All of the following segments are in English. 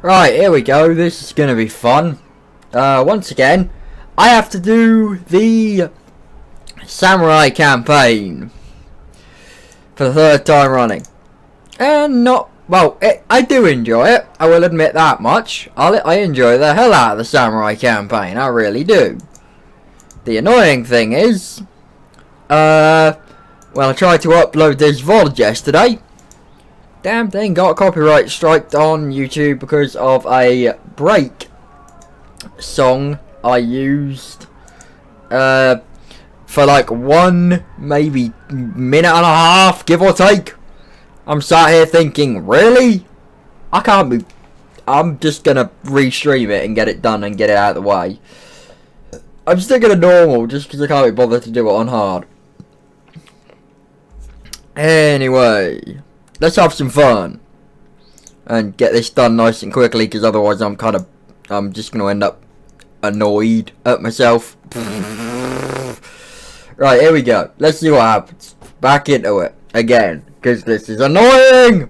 Right, here we go. This is gonna be fun. Once again, I have to do the Samurai campaign for the third time running. And I do enjoy it. I will admit that much. I enjoy the hell out of the Samurai campaign. I really do. The annoying thing is, I tried to upload this VOD yesterday. Damn thing got copyright striked on YouTube because of a break song I used for like one, maybe minute and a half, give or take. I'm sat here thinking, really? I can't be. I'm just gonna restream it and get it done and get it out of the way. I'm sticking to normal just because I can't be bothered to do it on hard. Anyway, let's have some fun and get this done nice and quickly, because otherwise I'm just gonna end up annoyed at myself. Right, here we go. Let's see what happens. Back into it again, because this is annoying.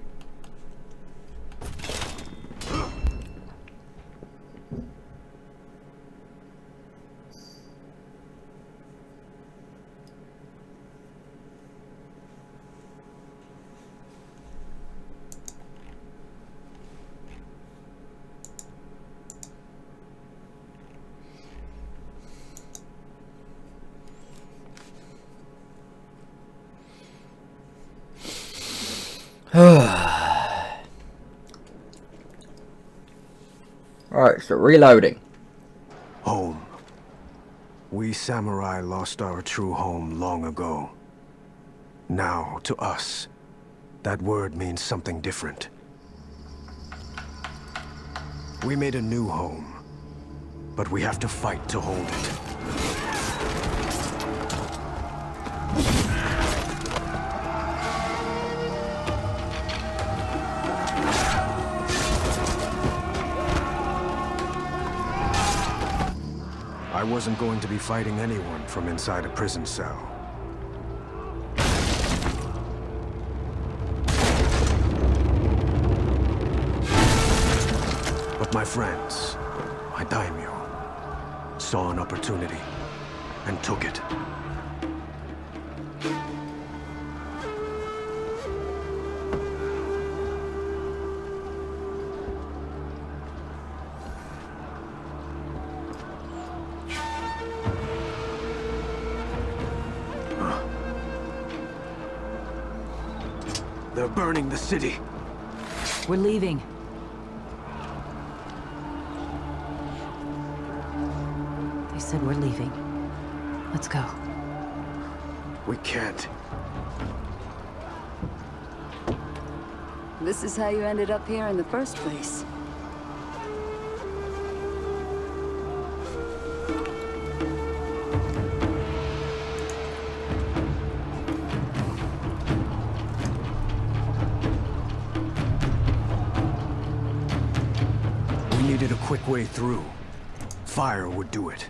Alright, so reloading. Home. We samurai lost our true home long ago. Now, to us, that word means something different. We made a new home, but we have to fight to hold it. I wasn't going to be fighting anyone from inside a prison cell. But my friends, my daimyo, saw an opportunity and took it. They're burning the city. We're leaving. They said we're leaving. Let's go. We can't. This is how you ended up here in the first place. We needed a quick way through. Fire would do it.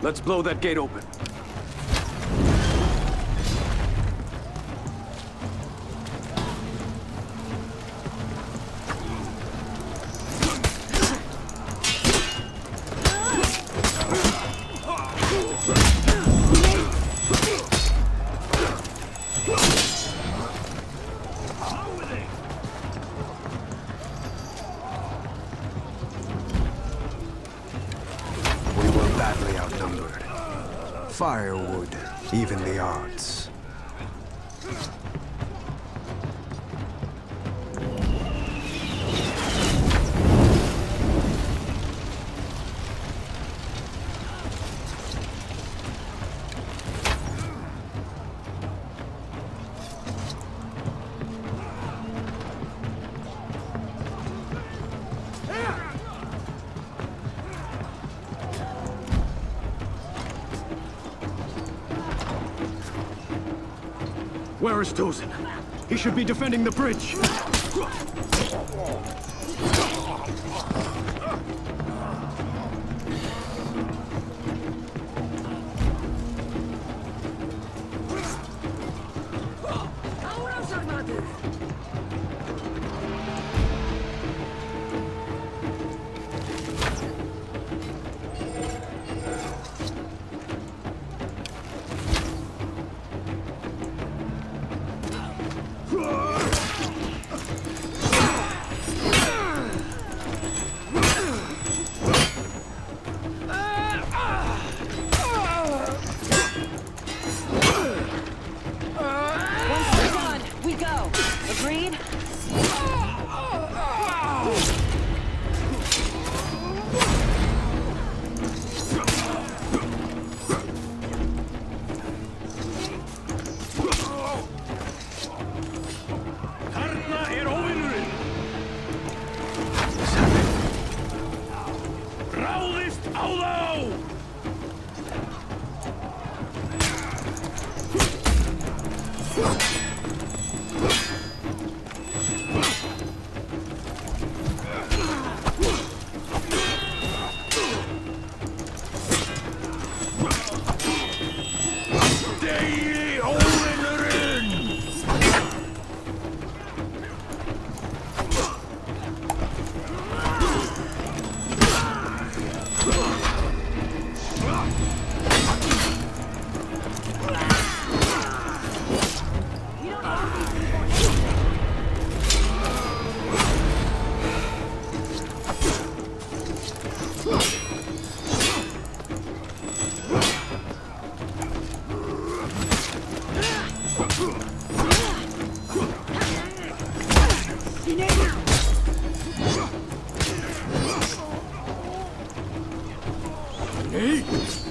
Let's blow that gate open. Badly outnumbered. Fire would even the odds. Where is Tozen? He should be defending the bridge.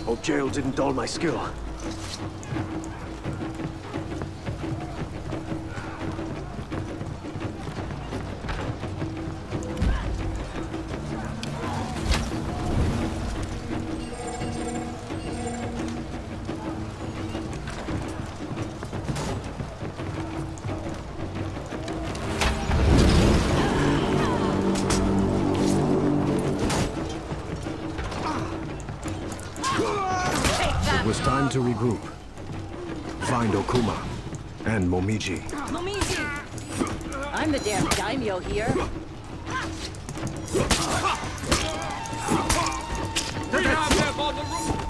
Hope jail didn't dull my skill. It was time to regroup. Find Okuma and Momiji. Momiji! I'm the damn daimyo here. We have them on the roof!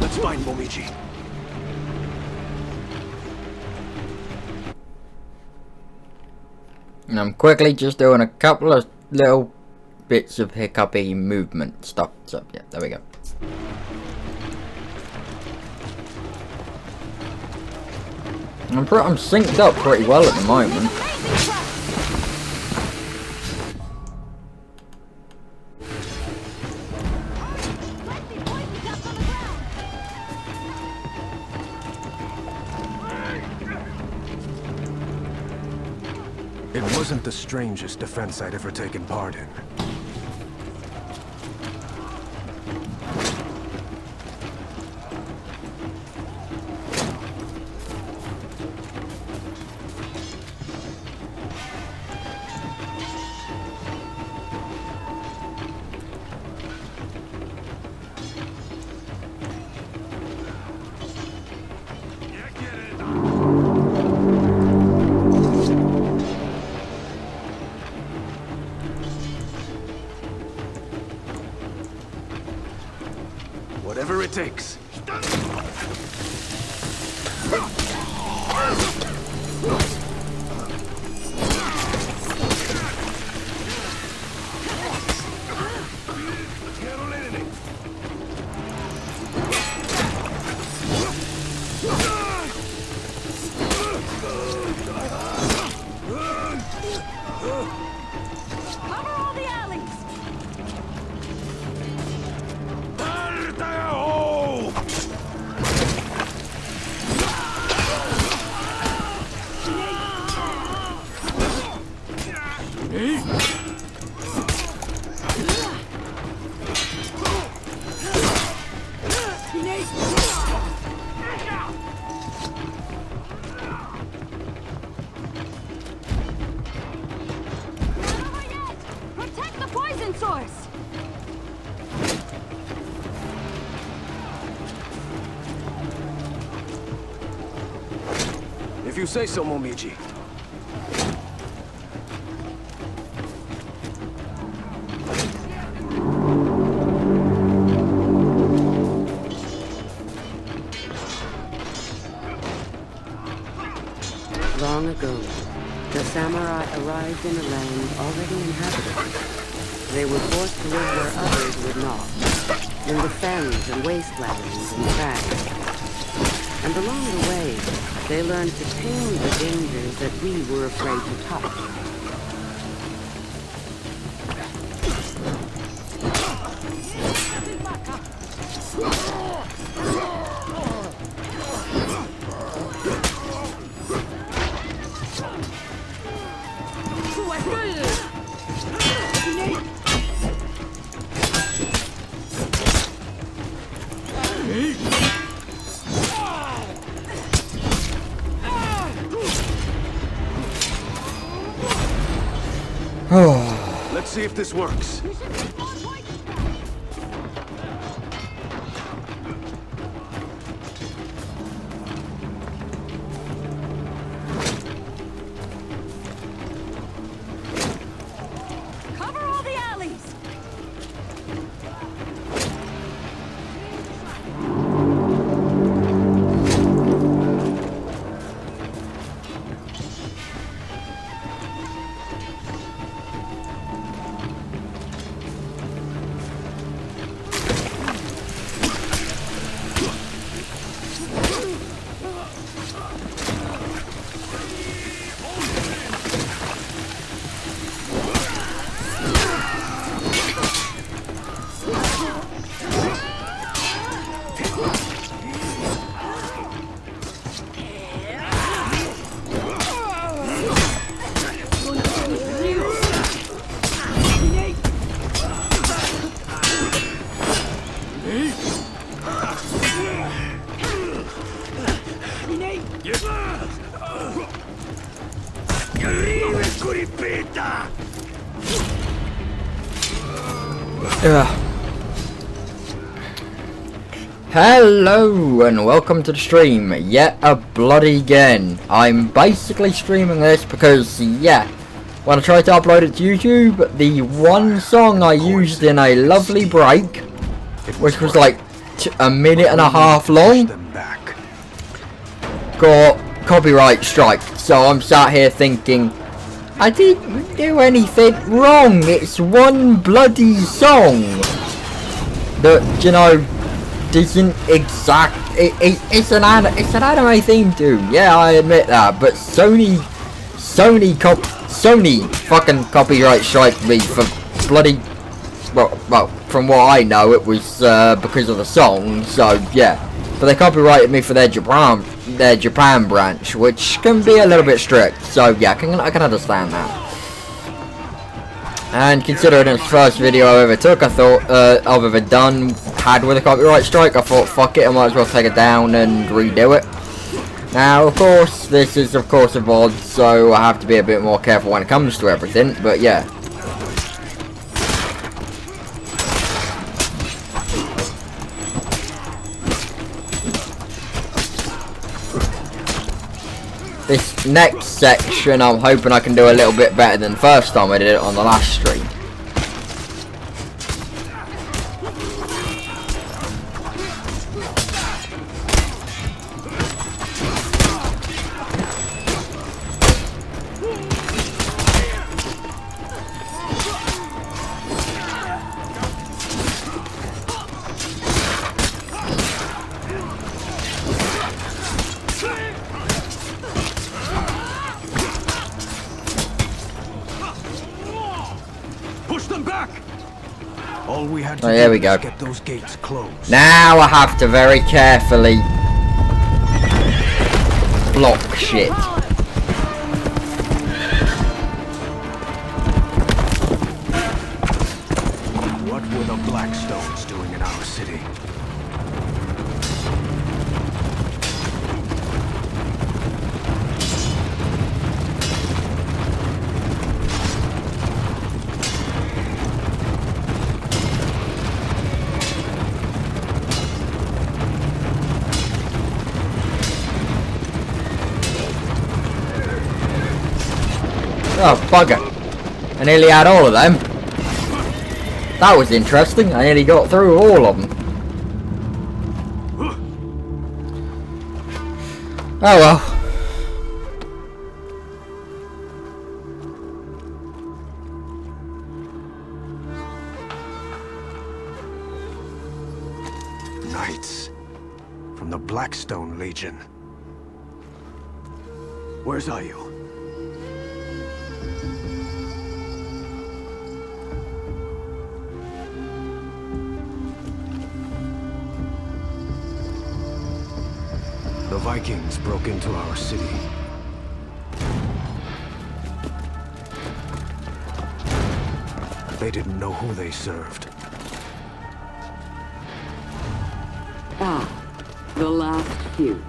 Let's find Momiji. And I'm quickly just doing a couple of little bits of hiccupy movement stuff. So yeah, there we go. I'm synced up pretty well at the moment. It wasn't the strangest defense I'd ever taken part in. Whatever it takes. Cover all the alleys! If you say so, Momiji. Long ago, the samurai arrived in a land already inhabited. They were forced to live where others would not, in the fens and wastelands and crags. And along the way, they learned to tame the dangers that we were afraid to touch. Let's see if this works. Cover all the alleys! Hello and welcome to the stream yet a bloody again. I'm basically streaming this because, yeah, when I tried to upload it to YouTube, the one song I used in a lovely break, which was like a minute and a half long, got copyright strike. So I'm sat here thinking, I didn't do anything wrong. It's one bloody song that, you know, isn't exact. It's an anime theme tune. Yeah, I admit that. But Sony fucking copyright strike me for bloody. Well, from what I know, it was because of the song. So yeah, but they copyrighted me for their Japan branch, which can be a little bit strict. So yeah, I can understand that. And considering it's the first video I ever took, I thought I've ever had with a copyright strike, I thought fuck it, I might as well take it down and redo it. Now of course, this is of course a VOD, so I have to be a bit more careful when it comes to everything, but yeah. This next section, I'm hoping I can do a little bit better than the first time I did it on the last stream. Oh, there we go. Get those gates closed. Now I have to very carefully block shit. What were the Blackstones doing in our city? Oh, bugger. I nearly had all of them. That was interesting. I nearly got through all of them. Oh well. Knights from the Blackstone Legion. Where's Ayu? The Vikings broke into our city. They didn't know who they served. Ah, the last few.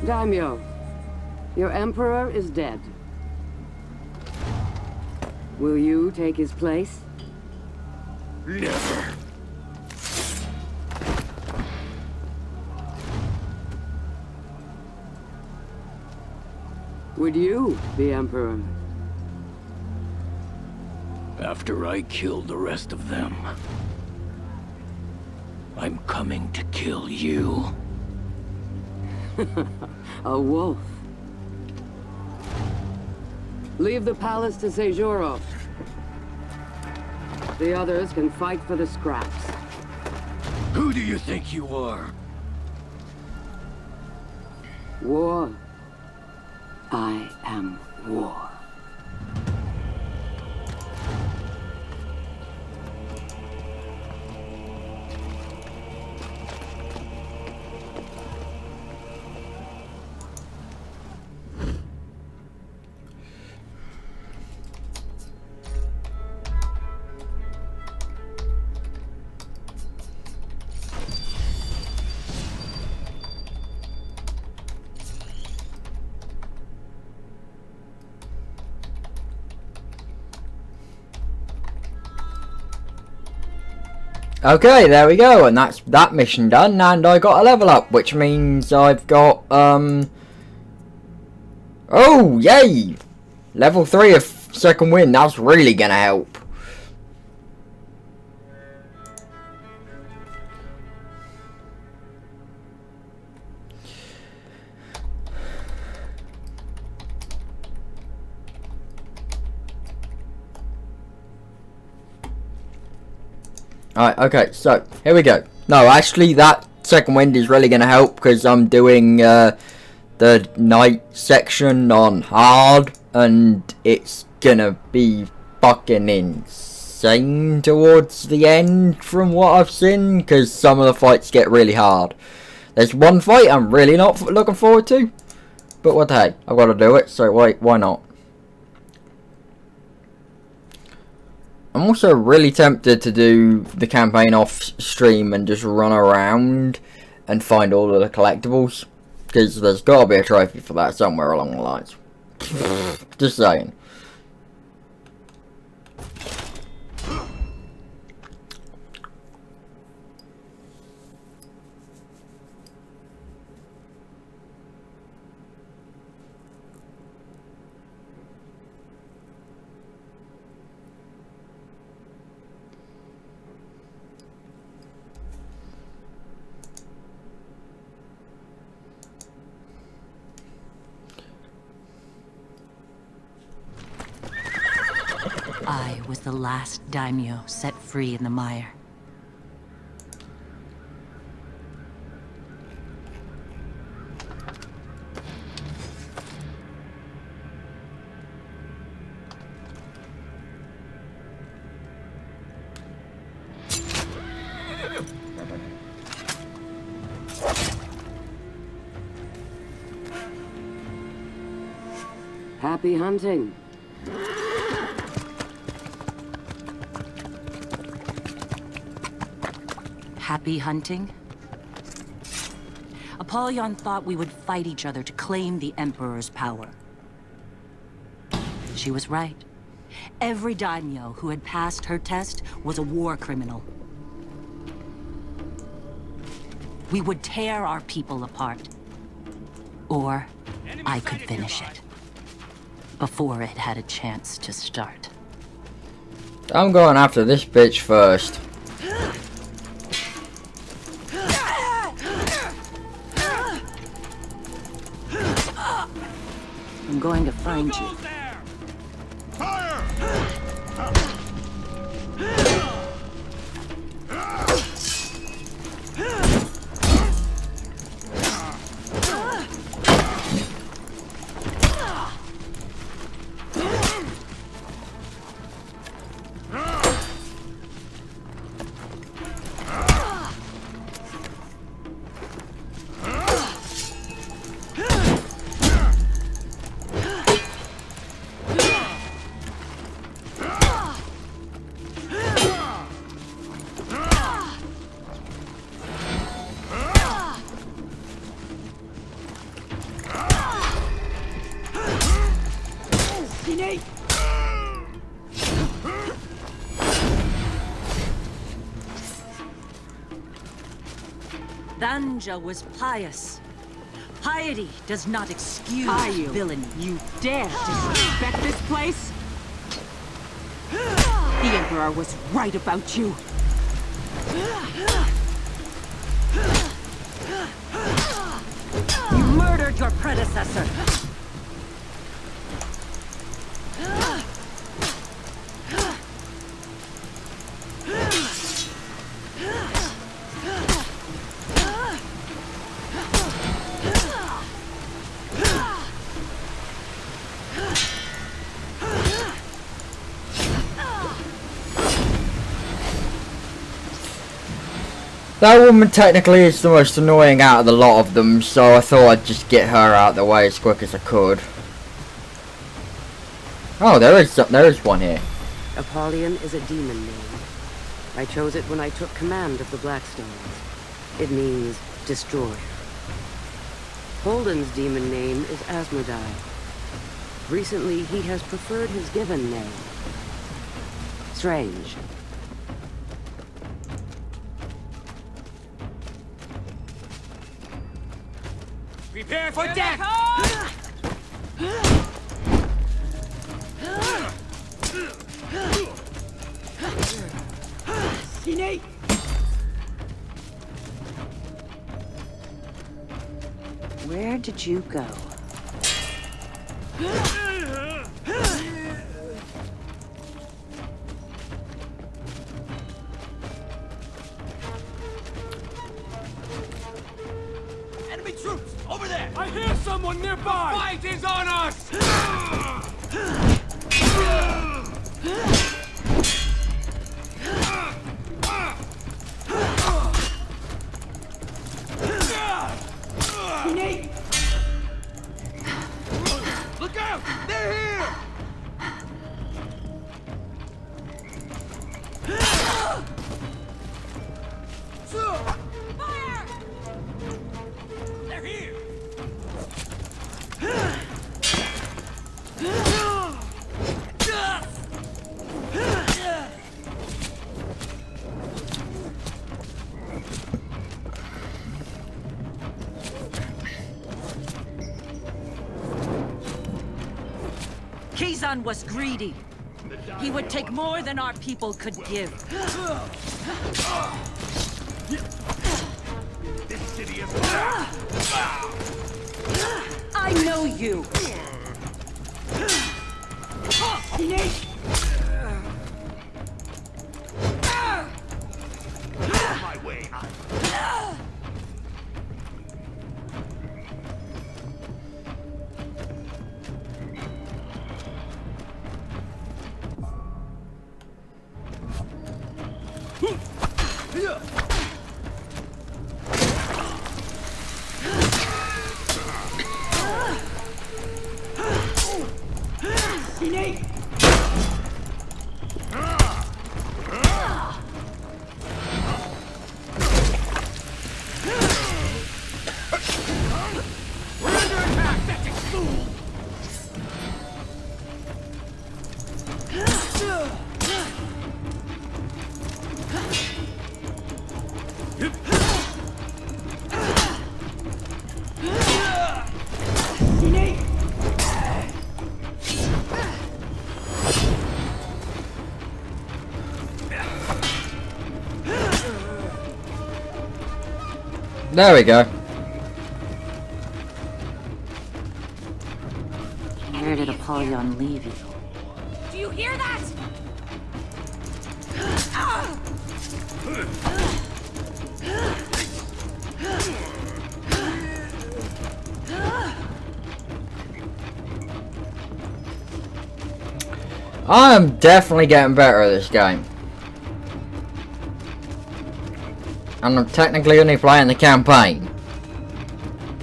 Daimyo, your emperor is dead. Will you take his place? Never. Would you be emperor? After I kill the rest of them, I'm coming to kill you. A wolf. Leave the palace to Seijuro. The others can fight for the scraps. Who do you think you are? War. I am war. Okay, there we go, and that's that mission done, and I got a level up, which means I've got, oh, yay! Level 3 of Second Wind, that's really gonna help. Alright, okay, so, here we go. No, actually, that Second Wind is really going to help, because I'm doing, the night section on hard, and it's gonna be fucking insane towards the end, from what I've seen, because some of the fights get really hard. There's one fight I'm really not looking forward to, but what the heck, I've got to do it, so why not? I'm also really tempted to do the campaign off stream and just run around and find all of the collectibles, because there's got to be a trophy for that somewhere along the lines. Just saying. I was the last daimyo set free in the mire. Happy hunting. Happy hunting? Apollyon thought we would fight each other to claim the Emperor's power. She was right. Every daimyo who had passed her test was a war criminal. we would tear our people apart. Or I could finish it. Before it had a chance to start. I'm going after this bitch first. I'm going to find you. Danja was pious. Piety does not excuse villainy. You dare disrespect this place? The Emperor was right about you. You murdered your predecessor. That woman technically is the most annoying out of the lot of them, so I thought I'd just get her out of the way as quick as I could. Oh, there is one here. Apollyon is a demon name. I chose it when I took command of the Blackstones. It means destroyer. Holden's demon name is Asmodai. Recently, he has preferred his given name. Strange. Prepare for death! Where did you go? Enemy troops! Over there! I hear someone nearby! The fight is on us! Look out! They're here! Fire! They're here! Kizan was greedy. He would take more than our people could give. This city is... I know you! my way. We're under attack, Fetching fool! There we go. Where did Apollyon leave you? Do you hear that? I'm definitely getting better at this game. And I'm technically only playing the campaign.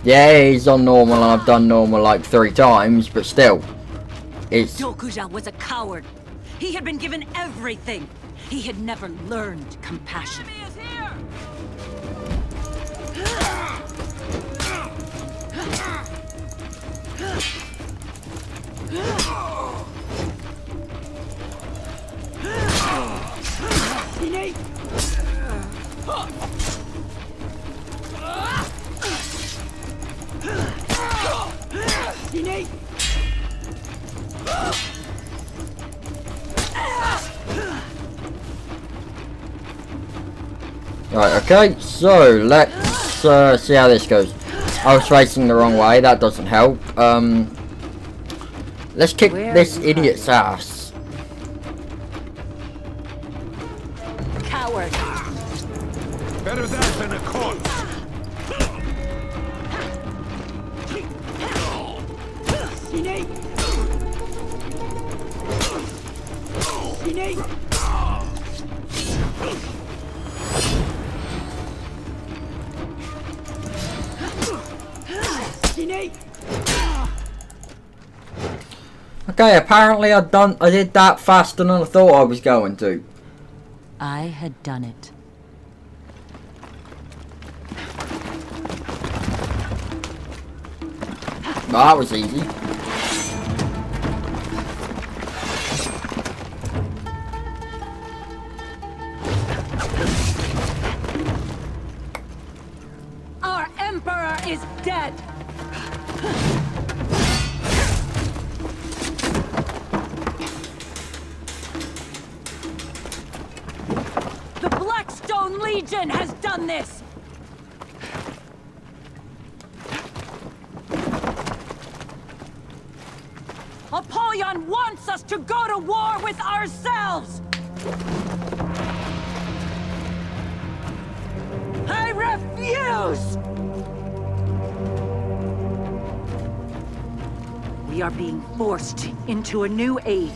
Yeah, he's on normal and I've done normal like 3 times, but still. It's... Dokuja was a coward. He had been given everything. He had never learned compassion. Right, okay, so let's see how this goes. I was facing the wrong way, that doesn't help. Let's kick this idiot's ass. Coward. Better that than a corpse. Okay, apparently I did that faster than I thought I was going to. I had done it. Well, that was easy. Our Emperor is dead! The Blackstone Legion has done this! Apollyon wants us to go to war with ourselves! I refuse! We are being forced into a new age.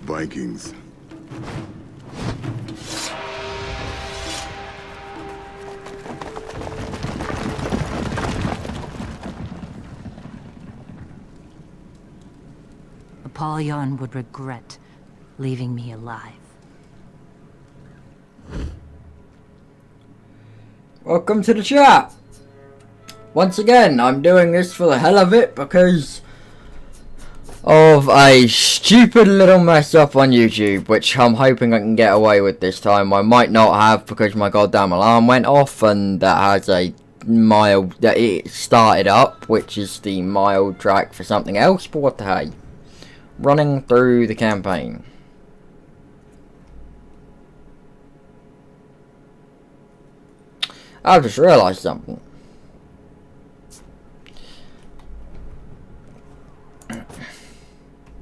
Vikings. Apollyon would regret leaving me alive. Welcome to the chat. Once again, I'm doing this for the hell of it because of a stupid little mess up on YouTube, which I'm hoping I can get away with this time. I might not have because my goddamn alarm went off, and that has a mild, that it started up, which is the mild track for something else, but what the hey. Running through the campaign. I've just realised something.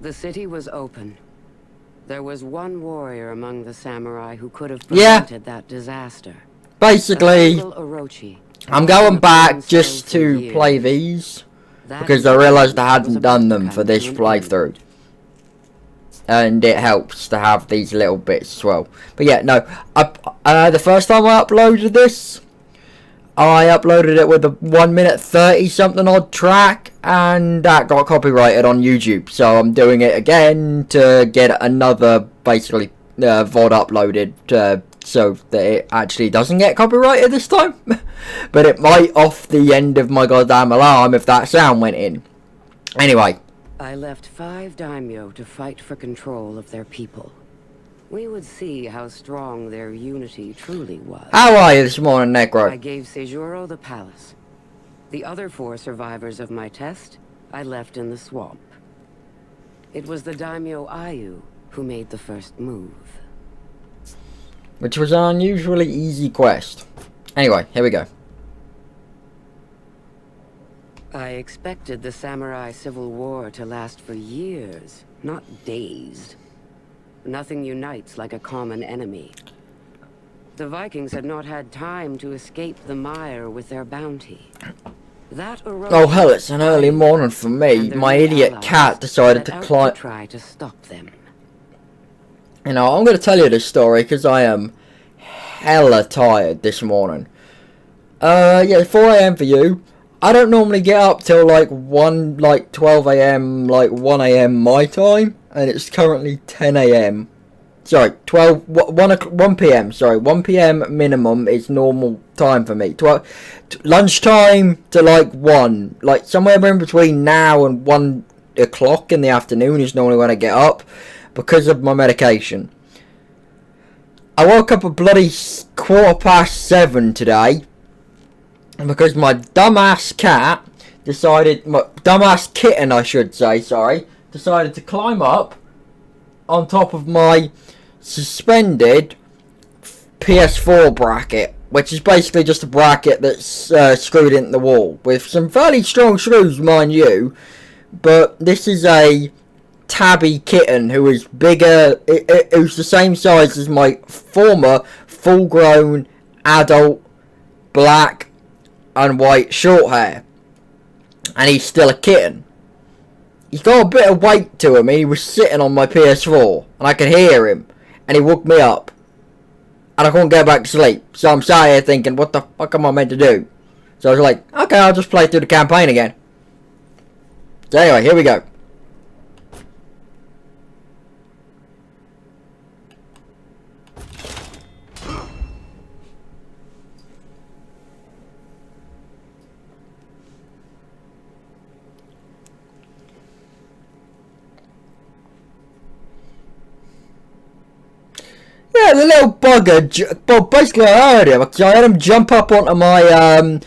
The city was open. There was one warrior among the samurai who could have Yeah. prevented that disaster. Basically, Orochi. I'm going back just to play these because I realised I hadn't done them for this playthrough. And it helps to have these little bits as well. But yeah, no. The first time I uploaded this, I uploaded it with a 1 minute 30 something odd track, and that got copyrighted on YouTube. So I'm doing it again to get another basically VOD uploaded so that it actually doesn't get copyrighted this time. But it might off the end of my goddamn alarm if that sound went in. Anyway. I left 5 daimyo to fight for control of their people. we would see how strong their unity truly was. How are you this morning, I Necro? gave Seijuro the palace. The other 4 survivors of my test, I left in the swamp. It was the daimyo Ayu who made the first move. Which was an unusually easy quest. Anyway, here we go. I expected the samurai civil war to last for years, not days. Nothing unites like a common enemy. The Vikings had not had time to escape the mire with their bounty. That Oh hell, it's an early morning for me. My idiot cat decided to climb. Try to stop them. You know, I'm going to tell you this story because I am hella tired this morning. Yeah, 4 AM for you. I don't normally get up till like 12 AM, like 1 AM my time, and it's currently 10 AM. Sorry, 1 PM, sorry, 1 PM minimum is normal time for me. Lunchtime to like 1, like somewhere in between now and 1 o'clock in the afternoon is normally when I get up, because of my medication. I woke up at bloody 7:15 today, because my dumbass cat decided, my dumbass kitten I should say, sorry, decided to climb up on top of my suspended PS4 bracket, which is basically just a bracket that's screwed into the wall, with some fairly strong screws mind you, but this is a tabby kitten who is bigger, who's the same size as my former full-grown adult black and white short hair, and he's still a kitten. He's got a bit of weight to him, and he was sitting on my PS4, and I could hear him, and he woke me up, and I couldn't get back to sleep, so I'm sat here thinking, what the fuck am I meant to do? So I was like, okay, I'll just play through the campaign again. So anyway, here we go. Yeah, the little bugger. Well, basically, I heard him because I heard him jump up onto my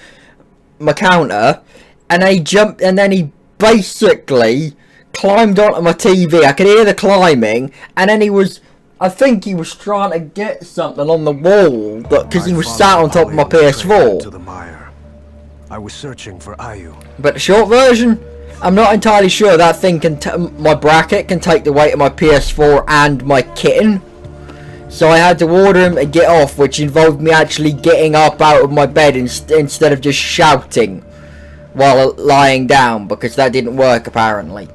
my counter, and then he basically climbed onto my TV. I could hear the climbing, and then I think he was trying to get something on the wall, because he was sat on top of my PS4. To the mire. I was searching for Ayu. But the short version, I'm not entirely sure that thing my bracket can take the weight of my PS4 and my kitten. So I had to order him to get off, which involved me actually getting up out of my bed instead of just shouting while lying down, because that didn't work apparently.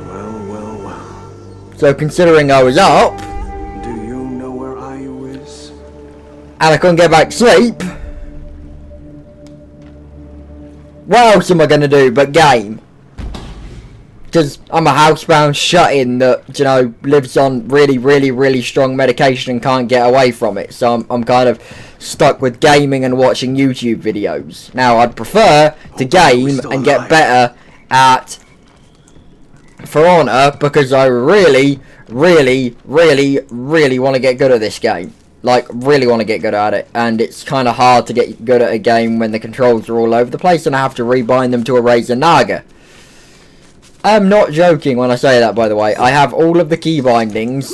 Well. So considering I was up, Do you know where Ayu is? and I couldn't get back to sleep, what else am I going to do but game? Because I'm a housebound shut-in that, you know, lives on really strong medication and can't get away from it. So I'm kind of stuck with gaming and watching YouTube videos. Now, I'd prefer to game and get better at For Honor, because I really want to get good at this game. Like, really want to get good at it. And it's kind of hard to get good at a game when the controls are all over the place and I have to rebind them to a Razer Naga. I'm not joking when I say that, by the way. I have all of the key bindings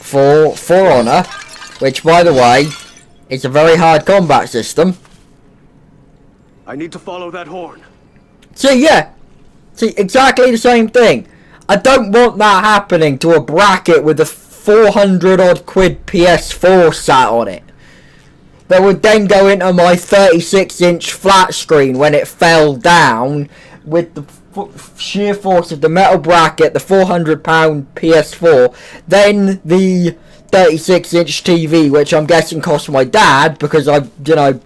for Honor, which, by the way, is a very hard combat system. I need to follow that horn. See, exactly the same thing. I don't want that happening to a bracket with a 400 odd quid PS4 sat on it. That would then go into my 36-inch flat screen when it fell down with the sheer force of the metal bracket, the £400 PS4, then the 36-inch TV, which I'm guessing cost my dad because I, you know,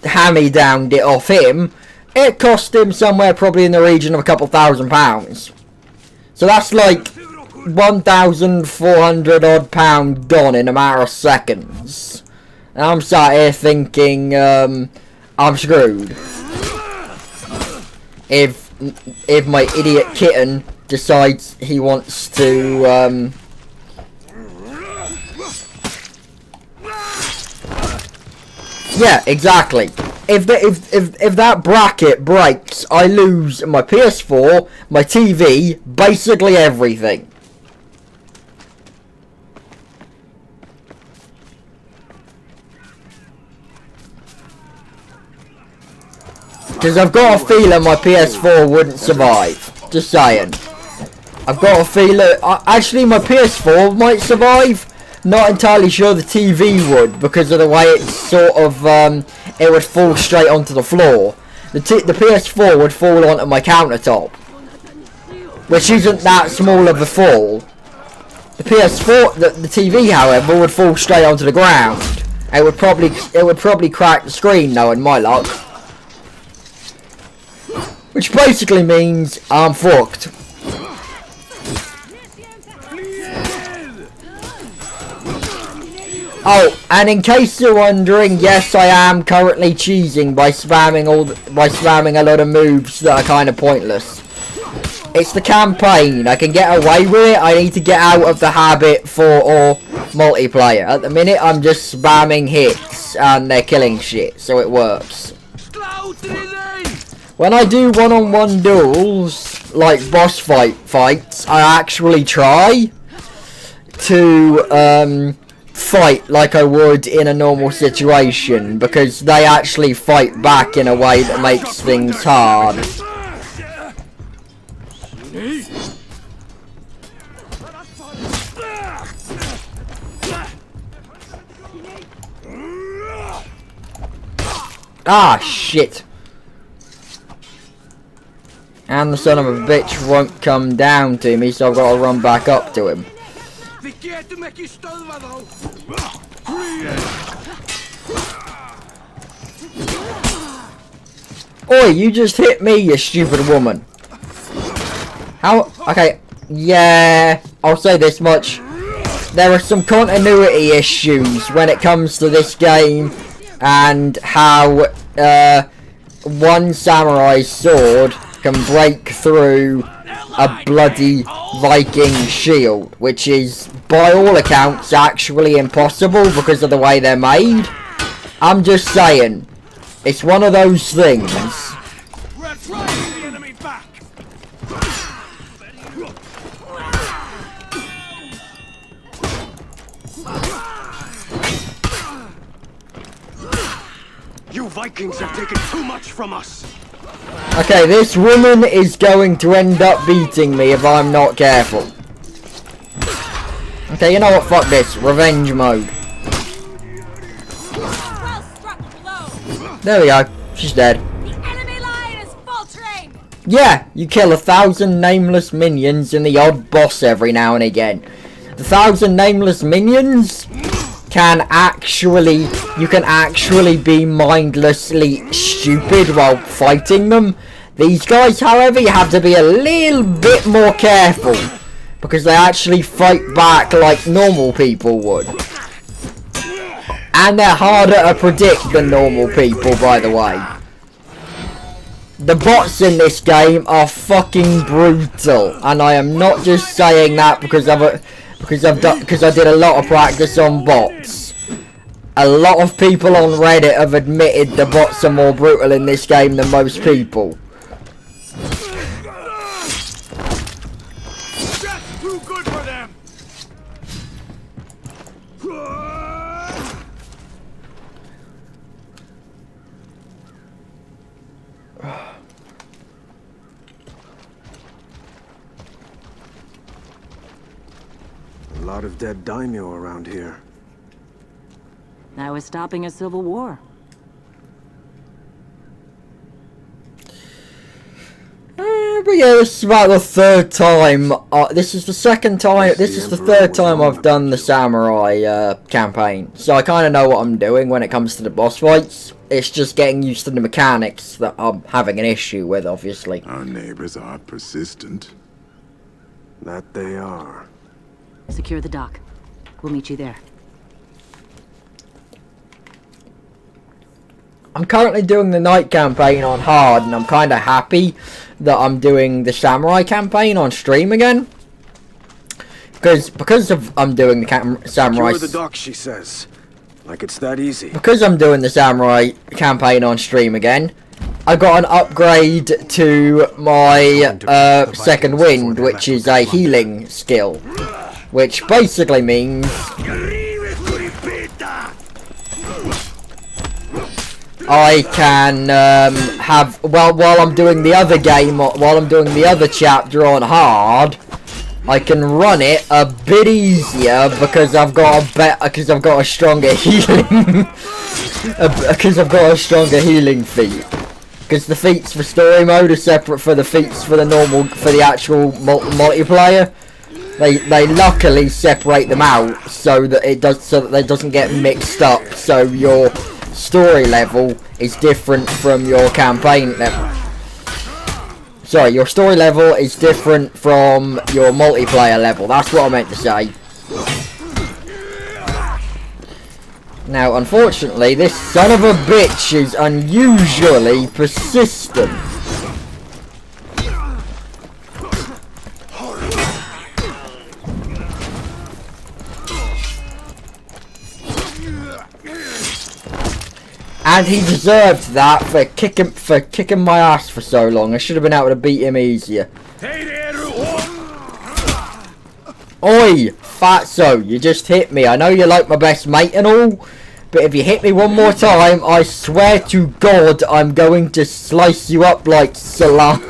hand-me-downed it off him. It cost him somewhere probably in the region of a couple £1,000. So that's like 1,400 odd pound gone in a matter of seconds. And I'm sat here thinking, I'm screwed. If my idiot kitten decides he wants to yeah, exactly. If that bracket breaks, I lose my PS4, my TV, basically everything. Because I've got a feeling my PS4 wouldn't survive. Just saying. I've got a feeling... actually, my PS4 might survive. Not entirely sure the TV would, because of the way it's sort of... it would fall straight onto the floor. The PS4 would fall onto my countertop. Which isn't that small of a fall. The PS4... The TV, however, would fall straight onto the ground. It would probably crack the screen, though, in my luck. Which basically means I'm fucked. Oh, and in case you're wondering, yes, I am currently cheesing by spamming a lot of moves that are kind of pointless. It's the campaign. I can get away with it. I need to get out of the habit for multiplayer. At the minute, I'm just spamming hits and they're killing shit, so it works. When I do one-on-one duels, like boss fights, I actually try to fight like I would in a normal situation, because they actually fight back in a way that makes things hard. Ah, shit. And the son of a bitch won't come down to me, so I've got to run back up to him. Oi, you just hit me, you stupid woman. How? Okay, yeah, I'll say this much. There are some continuity issues when it comes to this game, and how one samurai's sword can break through a bloody Viking shield, which is, by all accounts, actually impossible because of the way they're made. I'm just saying, it's one of those things. We're driving the enemy back. You Vikings have taken too much from us. Okay, this woman is going to end up beating me if I'm not careful. Okay, you know what? Fuck this. Revenge mode. Well struck blow. There we go. She's dead. The enemy line is faltering. Yeah, you kill 1,000 nameless minions and the odd boss every now and again. The 1,000 nameless minions can actually... You can actually be mindlessly stupid while fighting them. These guys, however, you have to be a little bit more careful, because they actually fight back like normal people would. And they're harder to predict than normal people, by the way. The bots in this game are fucking brutal, and I am not just saying that because I did a lot of practice on bots. A lot of people on Reddit have admitted the bots are more brutal in this game than most people. That's too good for them. A lot of dead daimyo around here. That was stopping a civil war. But yeah, this is about the third time. This is the second time. This is the third time I've done the samurai campaign. So I kind of know what I'm doing when it comes to the boss fights. It's just getting used to the mechanics that I'm having an issue with, obviously. Our neighbors are persistent. That they are. Secure the dock. We'll meet you there. I'm currently doing the night campaign on hard, and I'm kind of happy that I'm doing the samurai campaign on stream again. Because I'm doing the samurai. Secure the dock, she says. Like it's that easy. Because I'm doing the samurai campaign on stream again, I got an upgrade to my second wind, which is a healing skill, which basically means I can have while I'm doing the other game, while I'm doing the other chapter on hard, I can run it a bit easier because I've got a stronger healing because I've got a stronger healing feat. Because the feats for story mode are separate for the feats for the actual multiplayer. They luckily separate them out so that it doesn't get mixed up. So your story level is different from your campaign level. Sorry, your story level is different from your multiplayer level. That's what I meant to say. Now, unfortunately, this son of a bitch is unusually persistent. And he deserved that for kicking my ass for so long. I should have been able to beat him easier. Oi, fatso, you just hit me. I know you're like my best mate and all, but if you hit me one more time, I swear to God, I'm going to slice you up like salami,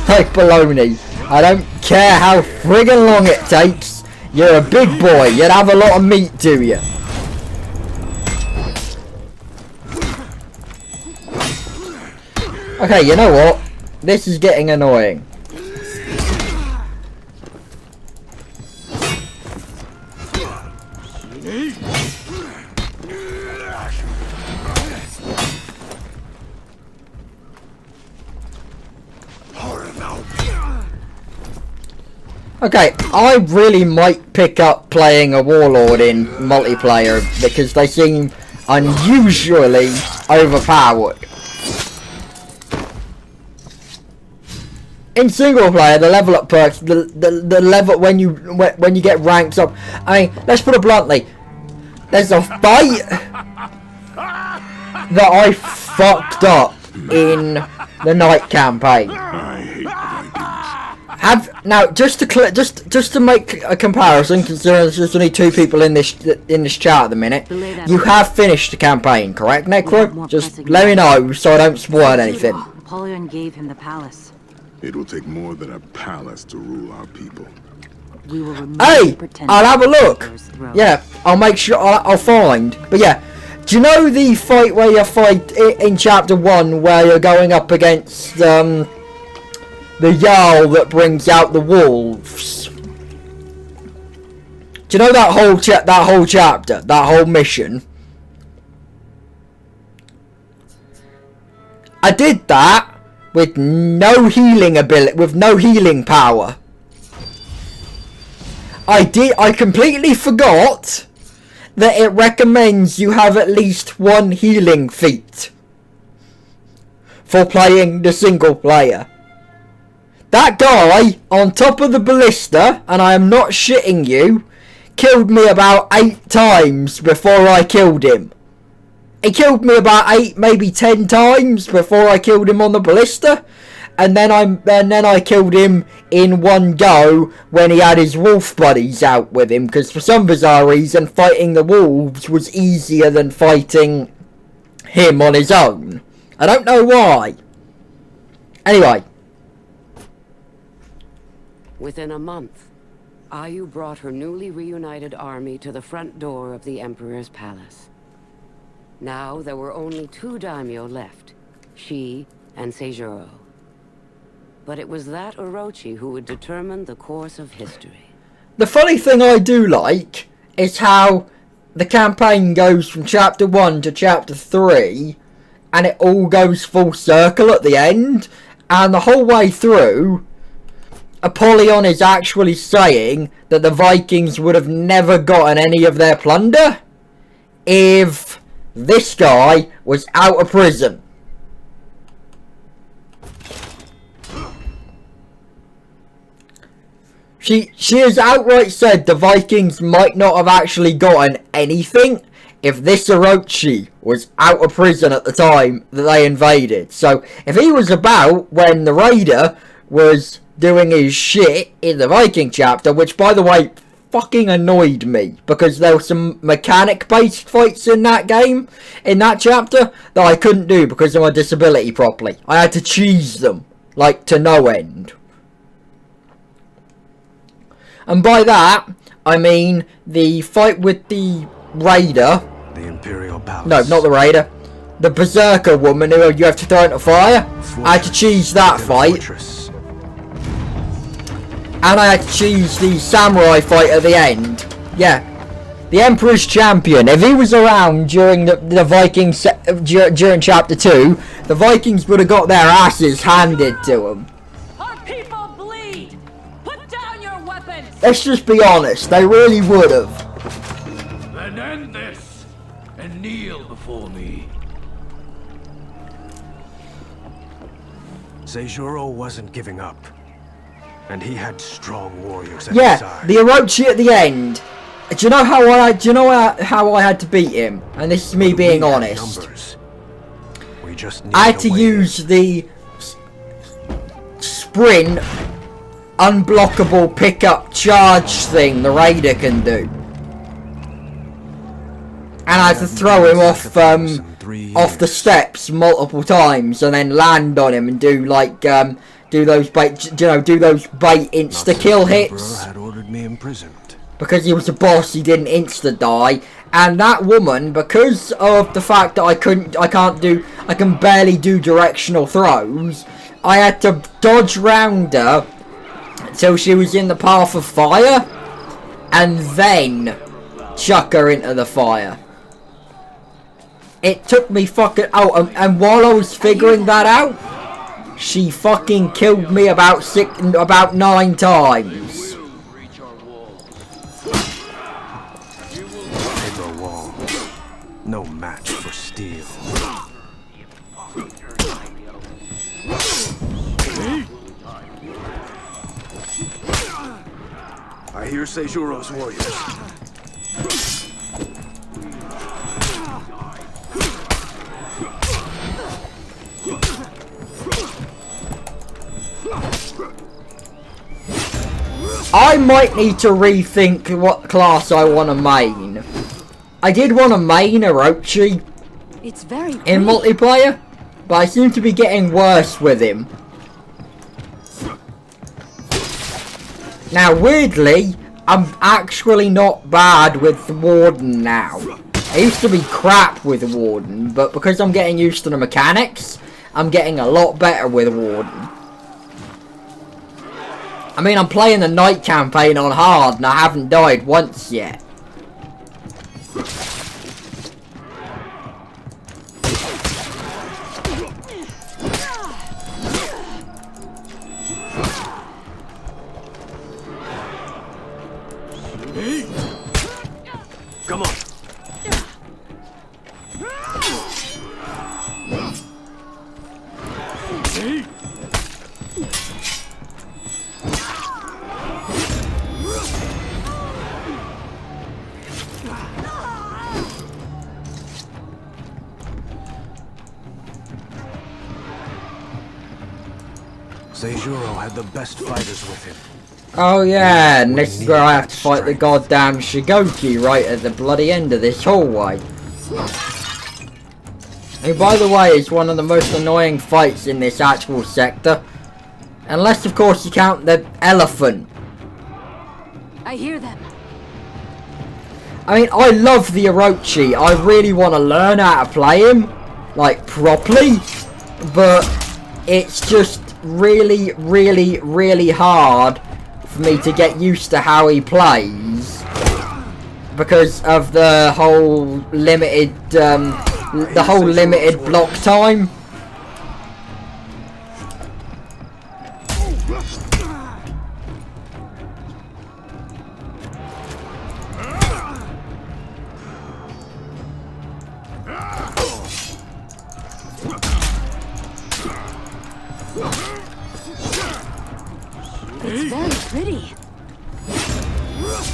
like bologna. I don't care how friggin' long it takes. You're a big boy. You'd have a lot of meat to you. Okay, you know what? This is getting annoying. Okay, I really might pick up playing a warlord in multiplayer because they seem unusually overpowered. In single player, the level up perks, the level when you get ranked up. I mean, let's put it bluntly. There's a fight that I fucked up in the night campaign. Just to make a comparison, considering there's only 2 people in this chat at the minute, you have finished the campaign, correct, Necro? Just let me know so I don't spoil anything. Apollyon gave him the palace. It will take more than a palace to rule our people. We will hey, I'll have a look. Yeah, I'll make sure I'll find. But yeah, do you know the fight where you fight in chapter 1 where you're going up against the Jarl that brings out the wolves? Do you know that whole chapter, that whole mission? I did that with no healing ability, with no healing power. I completely forgot that it recommends you have at least 1 healing feat for playing the single player. That guy on top of the ballista, and I am not shitting you, killed me about 8 times before I killed him. He killed me about 8, maybe 10 times before I killed him on the ballista, and then I killed him in one go when he had his wolf buddies out with him, because for some bizarre reason fighting the wolves was easier than fighting him on his own. I don't know why. Anyway. Within a month, Ayu brought her newly reunited army to the front door of the Emperor's palace. Now there were only 2 daimyo left, she and Seijuro. But it was that Orochi who would determine the course of history. The funny thing I do like is how the campaign goes from chapter 1 to chapter 3, and it all goes full circle at the end, and the whole way through, Apollyon is actually saying that the Vikings would have never gotten any of their plunder if this guy was out of prison. She has outright said the Vikings might not have actually gotten anything if this Orochi was out of prison at the time that they invaded. So if he was about when the Raider was doing his shit in the Viking chapter, which by the way fucking annoyed me because there were some mechanic based fights in that game, in that chapter, that I couldn't do because of my disability properly. I had to cheese them, like to no end. And by that, I mean the fight with the Raider. The Imperial Palace. No, not the Raider. The Berserker woman who you have to throw into fire. I had to cheese that fight. And I had to cheese the samurai fight at the end. Yeah. The Emperor's Champion. If he was around during the Vikings, during Chapter 2, the Vikings would have got their asses handed to them. Let's just be honest, they really would have. Then end this, and kneel before me. Seijuro wasn't giving up, and he had strong warriors at his Yeah, side. the Orochi at the end. Do you know how I had to beat him? And this is me being honest. We just I had to use the sprint unblockable pickup charge thing the Raider can do, and I had to throw him off the steps multiple times and then land on him and do like do those bait insta kill hits. Had ordered me imprisoned. Because he was a boss, he didn't insta die, and that woman, because of the fact that I can barely do directional throws, I had to dodge round her till she was in the path of fire, and then chuck her into the fire. It took me fucking out, and while I was figuring that out, she fucking killed me about 9 times. Paper wall, no match for steel. I hear Seijuro's warriors. I might need to rethink what class I want to main. I did want to main Orochi in multiplayer, but I seem to be getting worse with him. Now, weirdly, I'm actually not bad with the Warden now. I used to be crap with the Warden, but because I'm getting used to the mechanics, I'm getting a lot better with Warden. I mean, I'm playing the night campaign on hard, and I haven't died once yet. Come on. Seijuro had the best fighters with him. Oh yeah, and this is where I have to fight the goddamn Shigoki right at the bloody end of this hallway. And by the way, it's one of the most annoying fights in this actual sector. Unless of course you count the elephant. I hear them. I mean, I love the Orochi. I really want to learn how to play him, like, properly. But it's just really, really, really hard for me to get used to how he plays. Because of the whole limited, block time.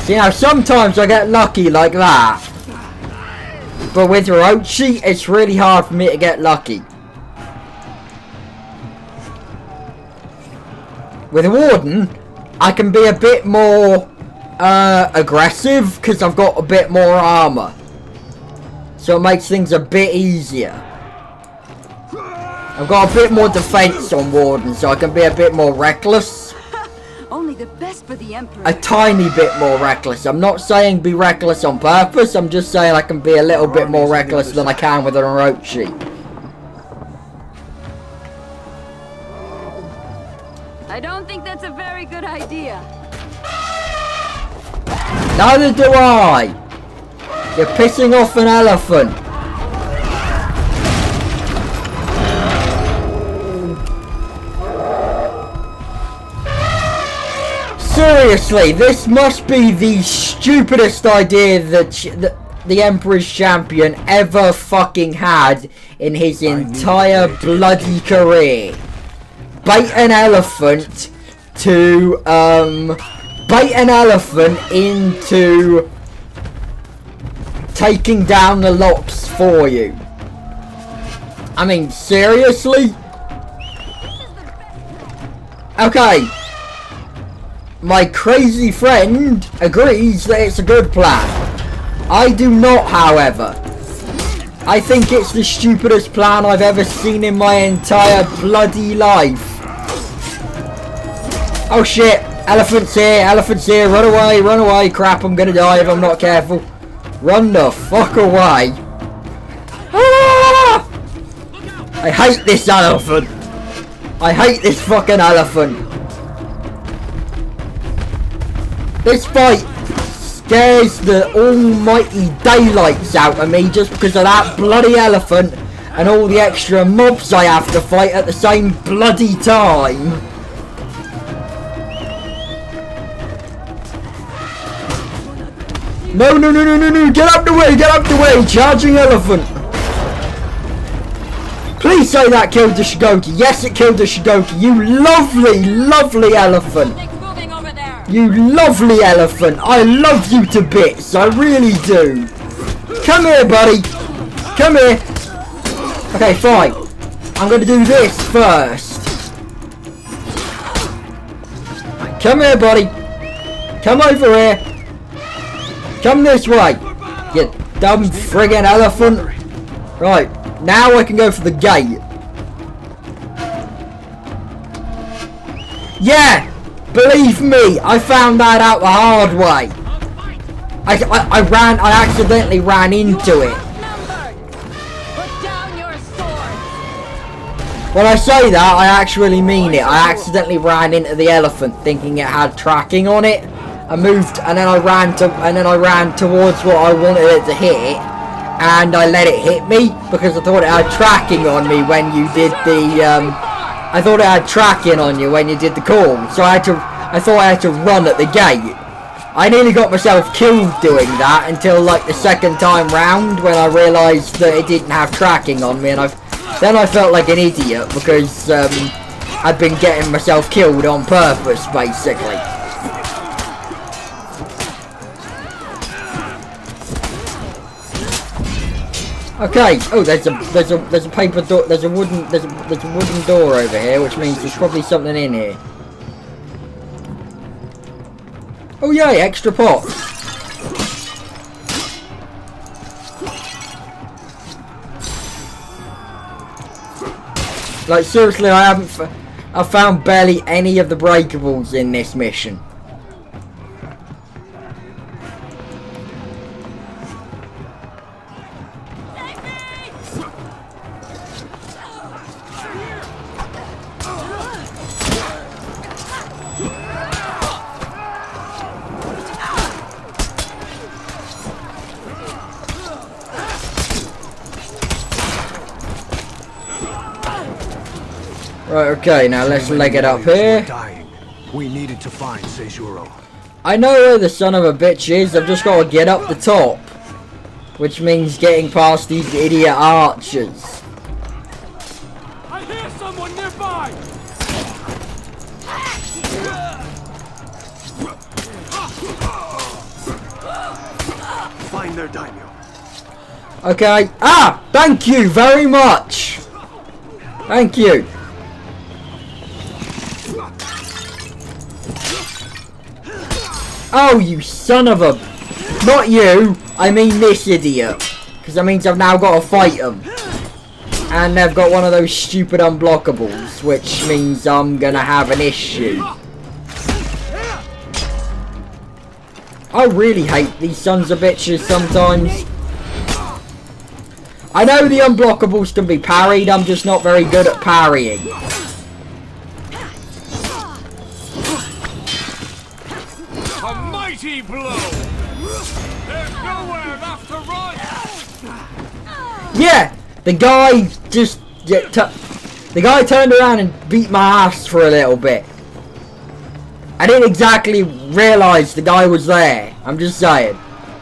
See, now sometimes I get lucky like that. But with Orochi, it's really hard for me to get lucky. With Warden, I can be a bit more aggressive because I've got a bit more armor. So it makes things a bit easier. I've got a bit more defense on Warden, so I can be a bit more reckless. Only the best for the Emperor. A tiny bit more reckless. I'm not saying be reckless on purpose, I'm just saying I can be a little bit more reckless than I can with an Orochi. I don't think that's a very good idea. Neither do I! You're pissing off an elephant. Seriously, this must be the stupidest idea that the Emperor's champion ever fucking had in his entire bloody career. Bait an elephant to, bait an elephant into taking down the locks for you. I mean, seriously? Okay. My crazy friend agrees that it's a good plan. I do not, however. I think it's the stupidest plan I've ever seen in my entire bloody life. Oh shit, elephant's here, run away, crap, I'm gonna die if I'm not careful. Run the fuck away. Ah! I hate this elephant. I hate this fucking elephant. This fight scares the almighty daylights out of me just because of that bloody elephant and all the extra mobs I have to fight at the same bloody time. No, get up the way, charging elephant. Please say that killed the Shigoki. Yes, it killed the Shigoki. You lovely elephant. You lovely elephant. I love you to bits. I really do. Come here, buddy. Come here. Okay, fine. I'm going to do this first. Right, come here, buddy. Come over here. Come this way. You dumb friggin' elephant. Right. Now I can go for the gate. Yeah! Believe me, I found that out the hard way. I accidentally ran into it. When I say that, I actually mean it. I accidentally ran into the elephant thinking it had tracking on it. I moved and then I ran towards what I wanted it to hit. And I let it hit me because I thought it had tracking on me when you did the I thought it had tracking on you when you did the call, so I thought I had to run at the gate. I nearly got myself killed doing that until like the second time round when I realised that it didn't have tracking on me, and then I felt like an idiot because I'd been getting myself killed on purpose, basically. Okay. Oh, there's a paper door. There's a wooden door over here, which means there's probably something in here. Oh yay, extra pot. Like seriously, I've found barely any of the breakables in this mission. Right, okay, now let's leg it up here. We needed to find Seijuro. I know where the son of a bitch is, I've just got to get up the top. Which means getting past these idiot archers. I hear someone nearby! find their daimyo. Okay. Ah! Thank you very much! Thank you. Oh, you son of a... Not you, I mean this idiot. Because that means I've now got to fight them. And they've got one of those stupid unblockables, which means I'm gonna have an issue. I really hate these sons of bitches sometimes. I know the unblockables can be parried, I'm just not very good at parrying. A mighty blow! There's nowhere left to run! Yeah! The guy just... the guy turned around and beat my ass for a little bit. I didn't exactly realise the guy was there. I'm just saying.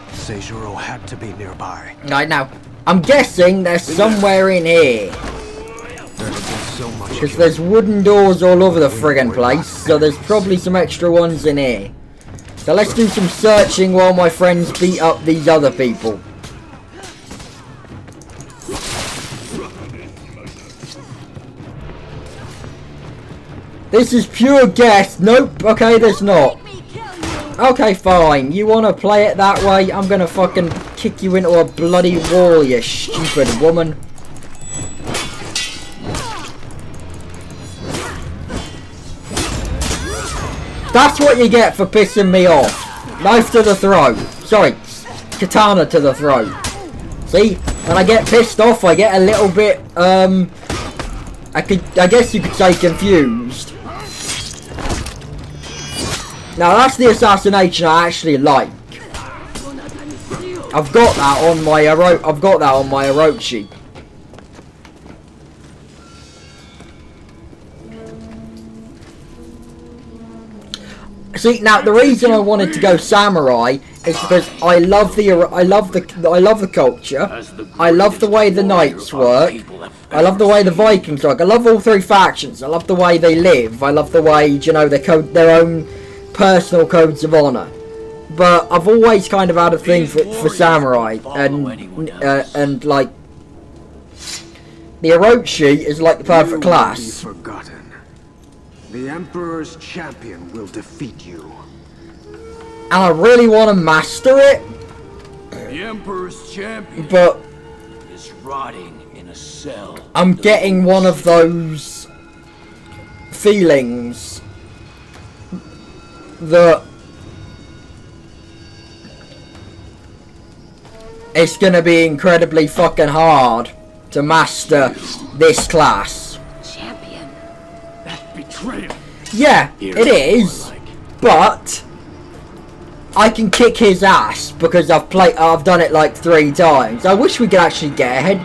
Seijuro had to be nearby. Right now, I'm guessing they're somewhere in here. Because there's wooden doors all over the friggin' place, so there's probably some extra ones in here. So let's do some searching while my friends beat up these other people. This is pure guess. Nope. Okay, there's not. Okay, fine. You want to play it that way? I'm going to fucking kick you into a bloody wall, you stupid woman. That's what you get for pissing me off. Knife to the throat. Sorry. Katana to the throat. See? When I get pissed off, I get a little bit, I guess you could say confused. Now that's the assassination I actually like. I've got that on my Orochi. See, now the reason I wanted to go samurai is because I love the culture. I love the way the knights work. I love the way the Vikings work. I love all three factions. I love the way they live. I love the way, you know, their own personal codes of honor. But I've always kind of had a thing for samurai, and like the Orochi is like the perfect class. Forgotten. The Emperor's champion will defeat you. And I really want to master it. The Emperor's champion but is rotting in a cell. I'm getting one of those feelings that it's gonna be incredibly fucking hard to master this class. Champion. That betrayal. Yeah, it is, but I can kick his ass because I've done it like 3 times. I wish we could actually get ahead.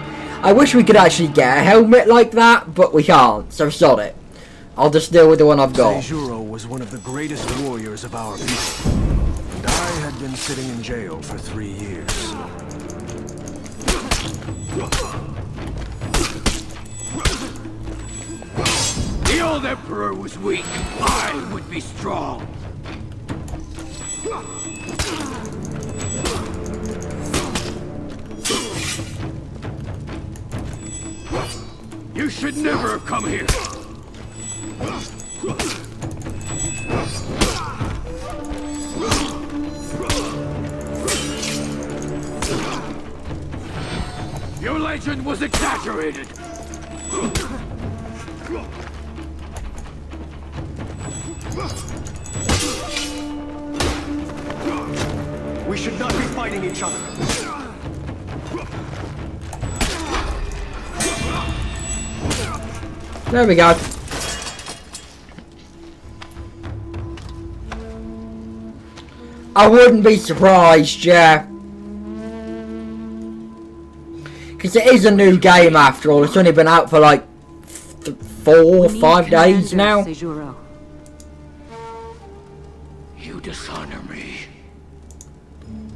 I wish we could actually get a helmet like that, but we can't, so sod it. I'll just deal with the one I've got. Seijuro was one of the greatest warriors of our people, and I had been sitting in jail for 3 years. The old Emperor was weak. I would be strong. You should never have come here. Your legend was exaggerated. We should not be fighting each other. There we go. I wouldn't be surprised, yeah. Because it is a new game after all. It's only been out for like 4 or 5 days now. Seijuro. You dishonor me.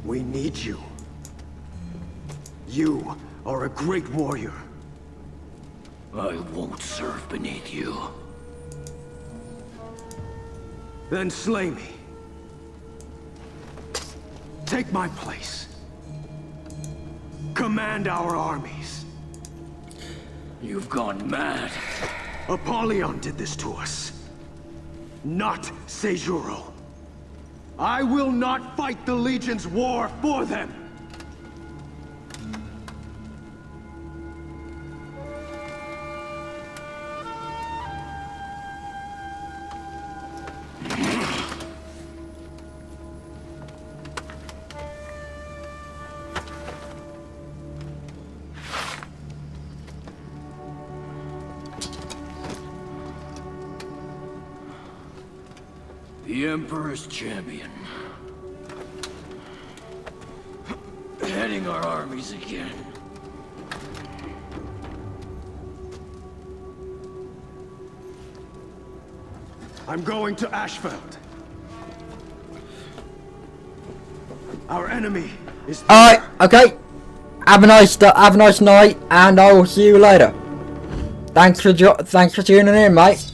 We need you. You are a great warrior. I won't serve beneath you. Then slay me. Take my place. command our armies. You've gone mad. Apollyon did this to us, not Seijuro. I will not fight the Legion's war for them! The Emperor's champion. Heading our armies again. I'm going to Ashfeld. Our enemy is... Alright, okay. Have a nice night, and I will see you later. Thanks for tuning in, mate.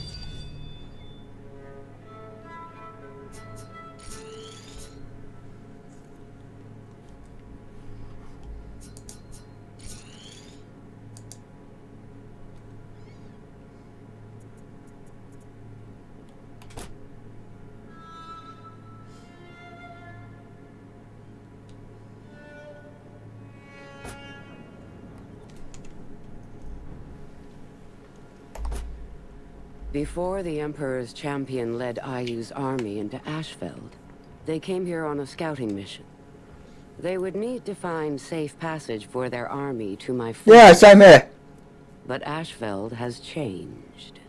Before the Emperor's champion led Ayu's army into Ashfeld, they came here on a scouting mission. They would need to find safe passage for their army to my fort. Yeah, same here. But Ashfeld has changed.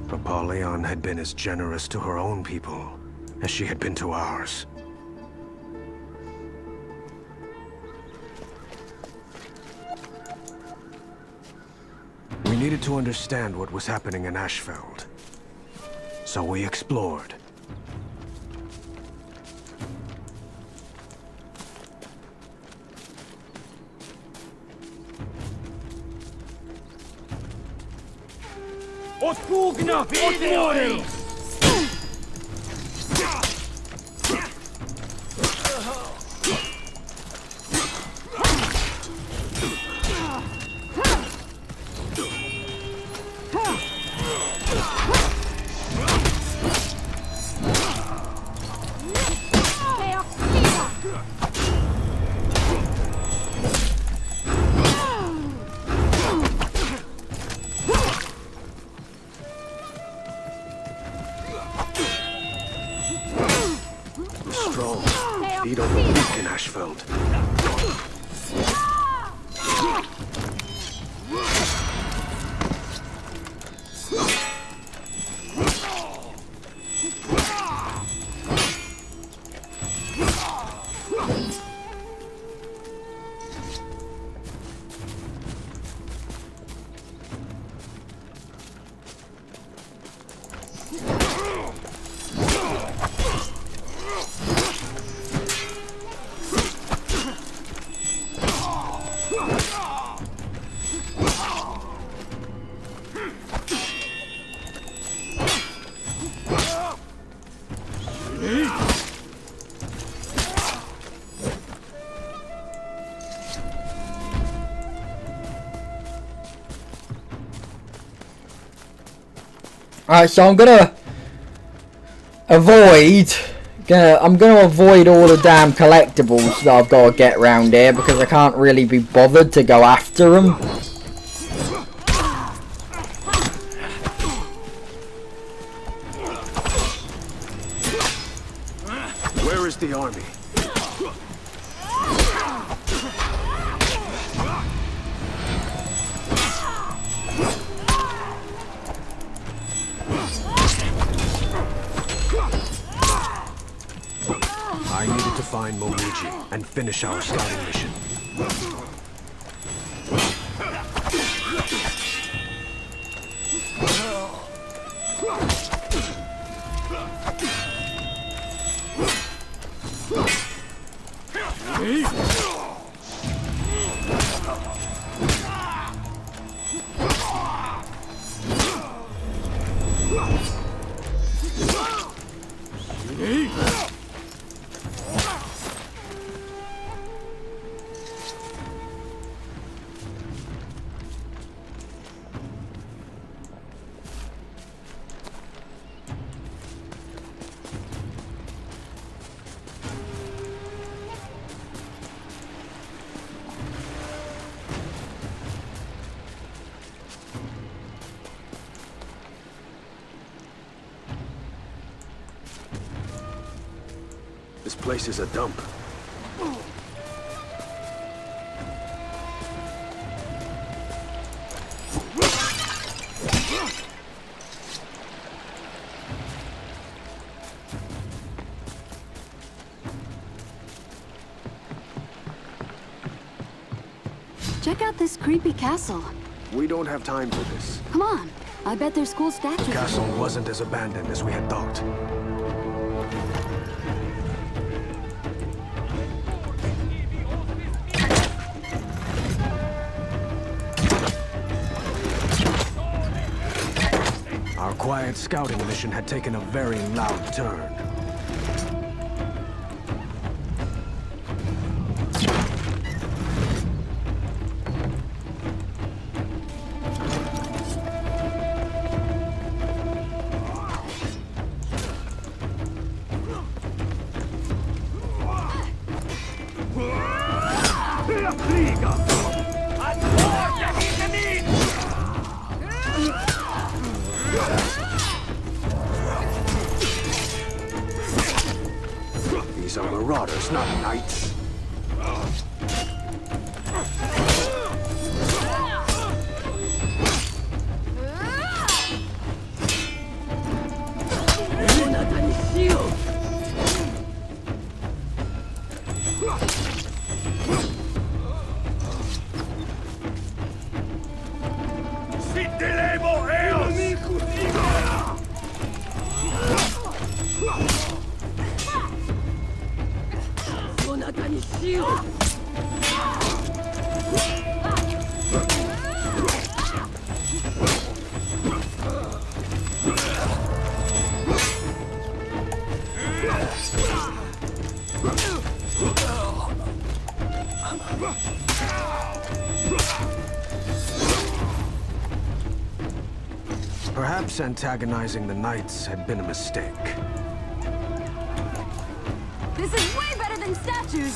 Apollyon had been as generous to her own people as she had been to ours. We needed to understand what was happening in Ashfeld, so we explored. Odpugna! Odmori! Feed on the weak in Ashfeld. Alright, so I'm gonna avoid all the damn collectibles that I've got to get around here because I can't really be bothered to go after them. and finish our scouting mission. This place is a dump. Check out this creepy castle. We don't have time for this. Come on. I bet there's cool statues. The castle wasn't as abandoned as we had thought. Our quiet scouting mission had taken a very loud turn. These are marauders, not knights. Perhaps antagonizing the knights had been a mistake. This is way better than statues!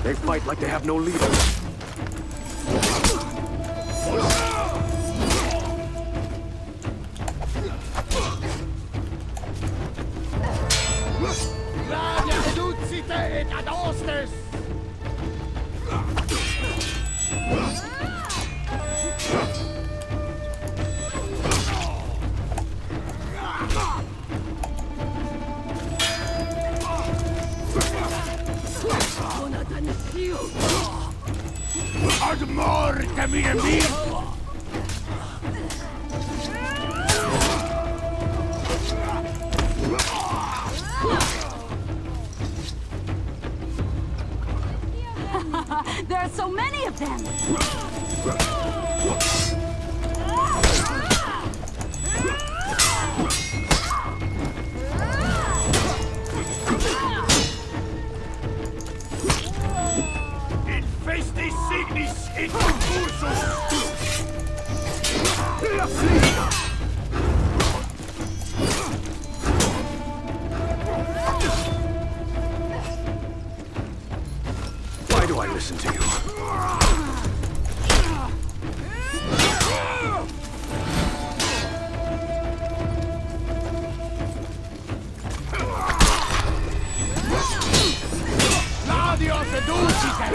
They fight like they have no leaders. Ad mortem nemico! There are so many of them! Infesti signis in concursus! Why do I listen to you? Gladio seducite!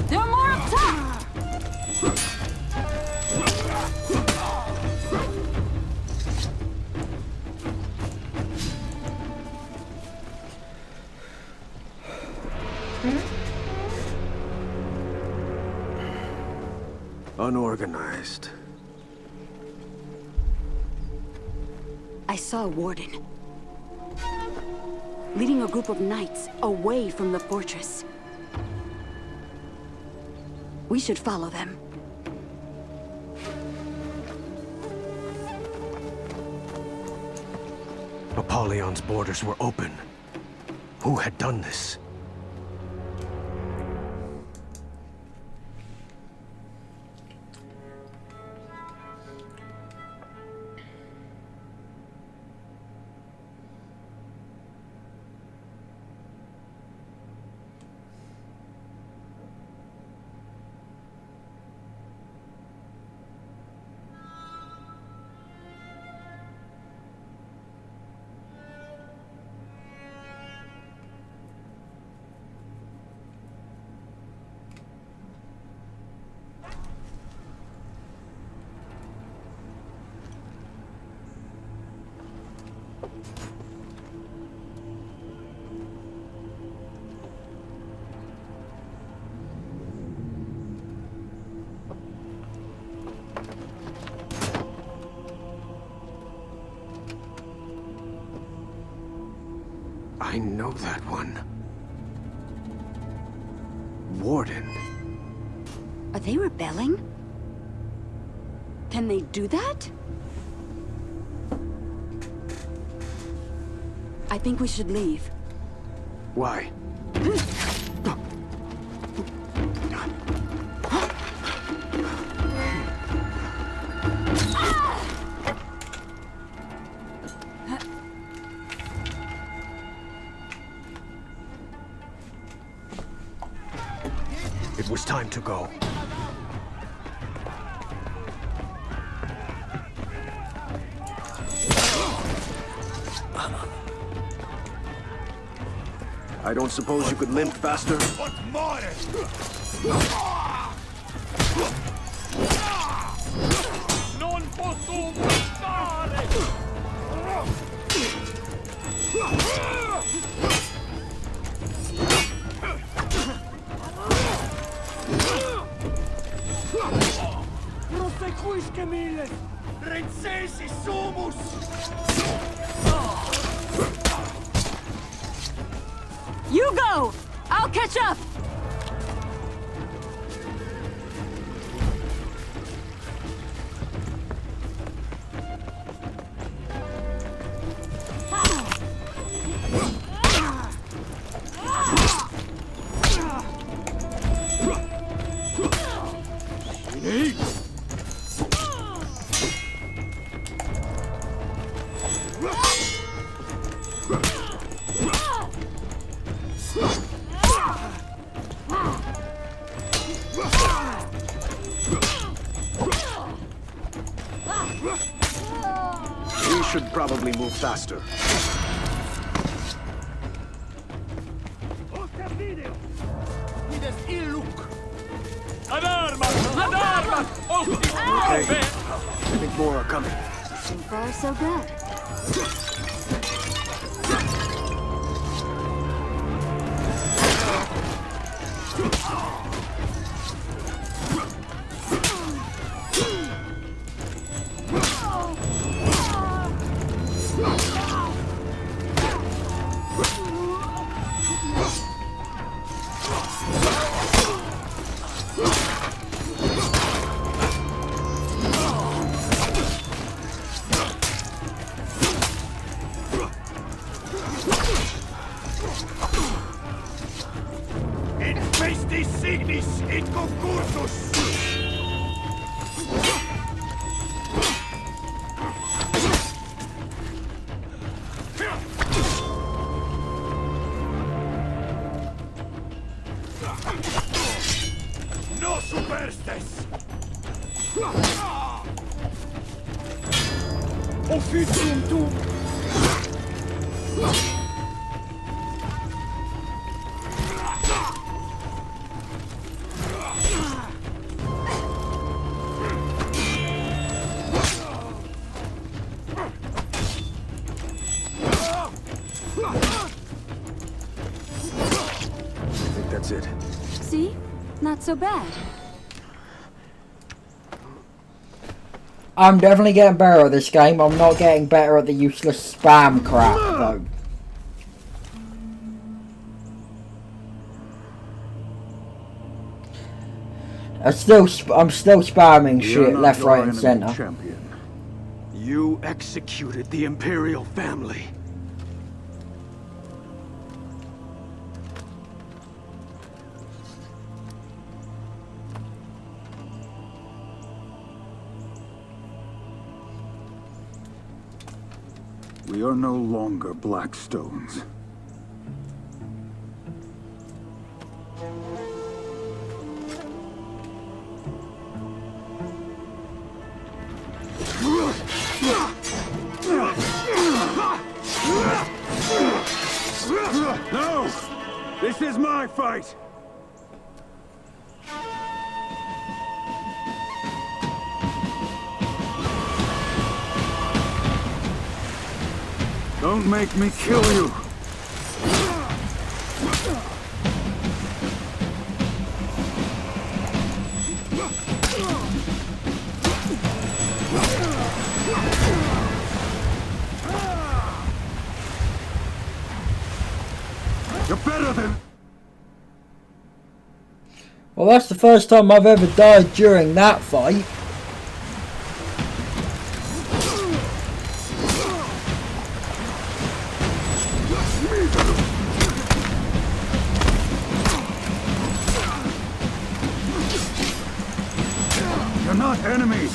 There are more up top! Unorganized. I saw a warden. Leading a group of knights away from the fortress. We should follow them. Apollyon's borders were open. Who had done this? I know that one. Warden. Are they rebelling? Can they do that? I think we should leave. Why? It was time to go. I don't suppose you could limp faster? Non posso stare! Proseguisque mille! Rencesi sumus! You go! I'll catch up! We should probably move faster. Ad armas! Ad armas! Okay. I think more are coming. So far, so good. Infestis signis in concursus! I think that's it. See? Not so bad. I'm definitely getting better at this game. I'm not getting better at the useless spam crap, though. I'm still spamming shit left, right, and center. Champion. You executed the Imperial family. We are no longer Blackstones. No! This is my fight! Don't make me kill you! You're better than... Well, that's the first time I've ever died during that fight. You're not enemies!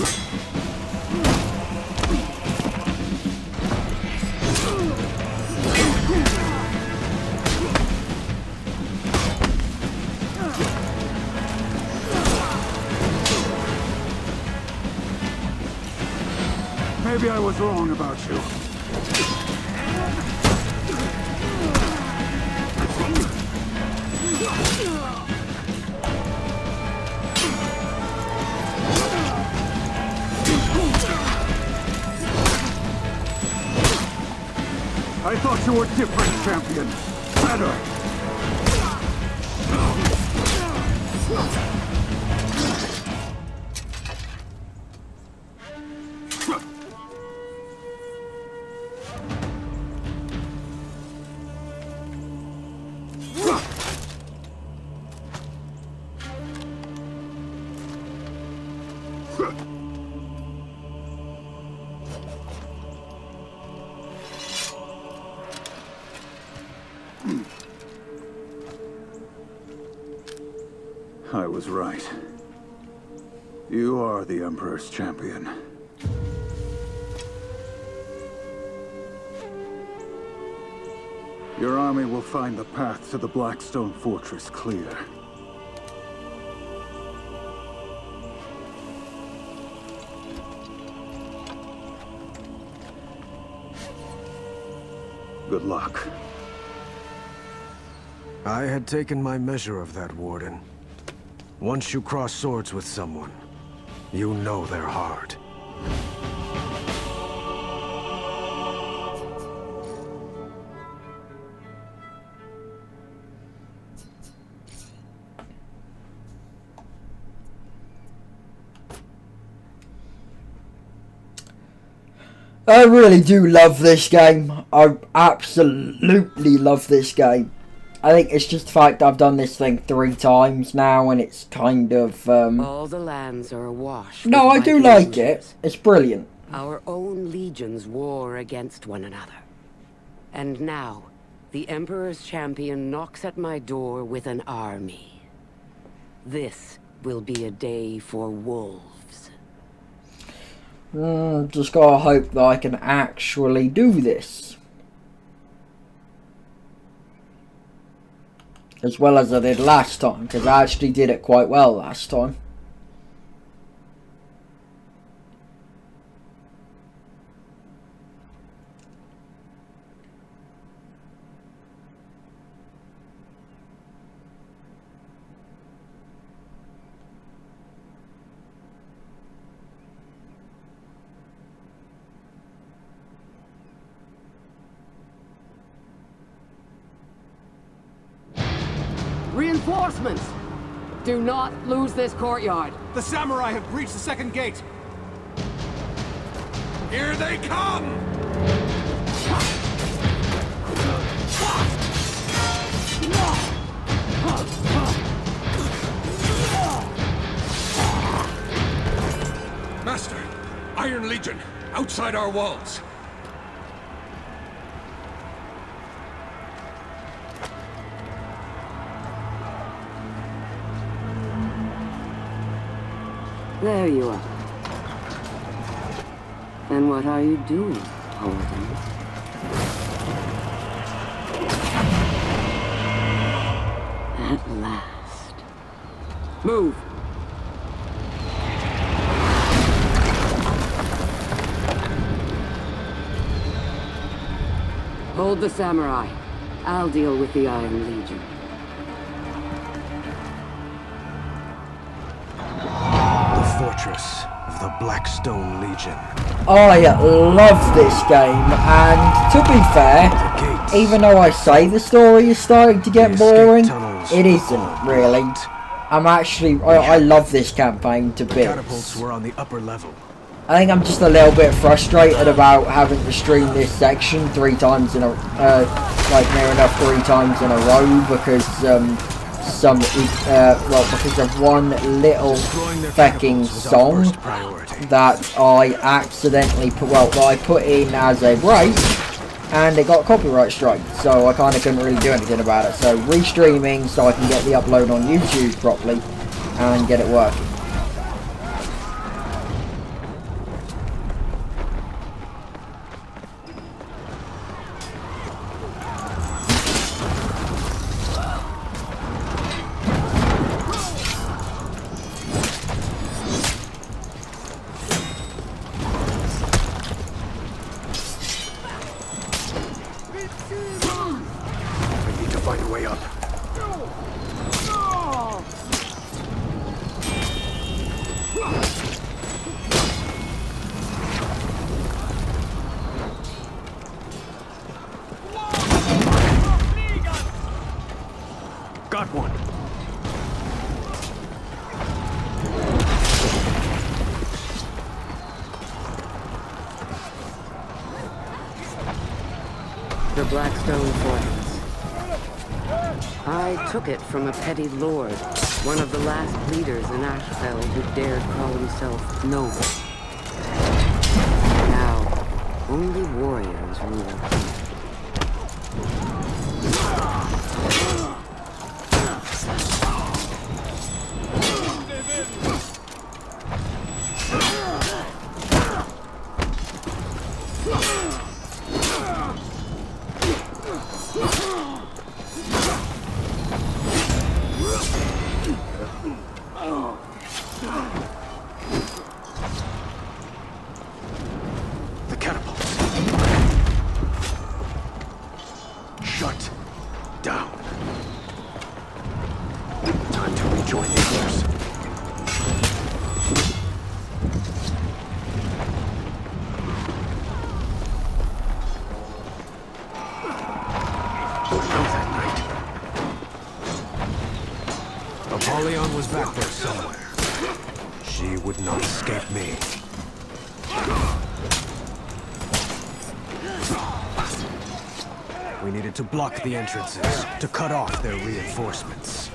Maybe I was wrong about you. I thought you were different, champion. Better. I was right. You are the Emperor's champion. Your army will find the path to the Blackstone Fortress clear. Good luck. I had taken my measure of that, Warden. Once you cross swords with someone, you know their heart. I really do love this game. I absolutely love this game. I think it's just the fact that I've done this thing 3 times now, and it's kind of All the lands are awash. No, with I do Viking like rangers. it. It's brilliant. Our own legions war against one another. And now, the Emperor's champion knocks at my door with an army. This will be a day for wolves. Just gotta hope that I can actually do this. As well as I did last time, because I actually did it quite well last time. Reinforcements! Do not lose this courtyard. The samurai have breached the second gate. Here they come! Master, Iron Legion, outside our walls. There you are. And what are you doing, Holden? At last. Move! Hold the samurai. I'll deal with the Iron Legion. Fortress of the Blackstone Legion. I love this game, and to be fair, even though I say the story is starting to get boring, it isn't really. I love this campaign to bits. Catapults were on the upper level. I think I'm just a little bit frustrated about having to stream this section 3 times in a, like near enough 3 times in a row because because of one little fecking song that I accidentally put in as a break, and it got copyright strike, so I kind of couldn't really do anything about it. So restreaming so I can get the upload on YouTube properly and get it working. Got one. The Blackstone Fortress. I took it from a petty lord, one of the last leaders in Ashfeld who dared call himself noble. Now, only warriors rule here. The catapults. Shut down. Time to rejoin the others. Apollyon was back there somewhere. She would not escape me. We needed to block the entrances, to cut off their reinforcements.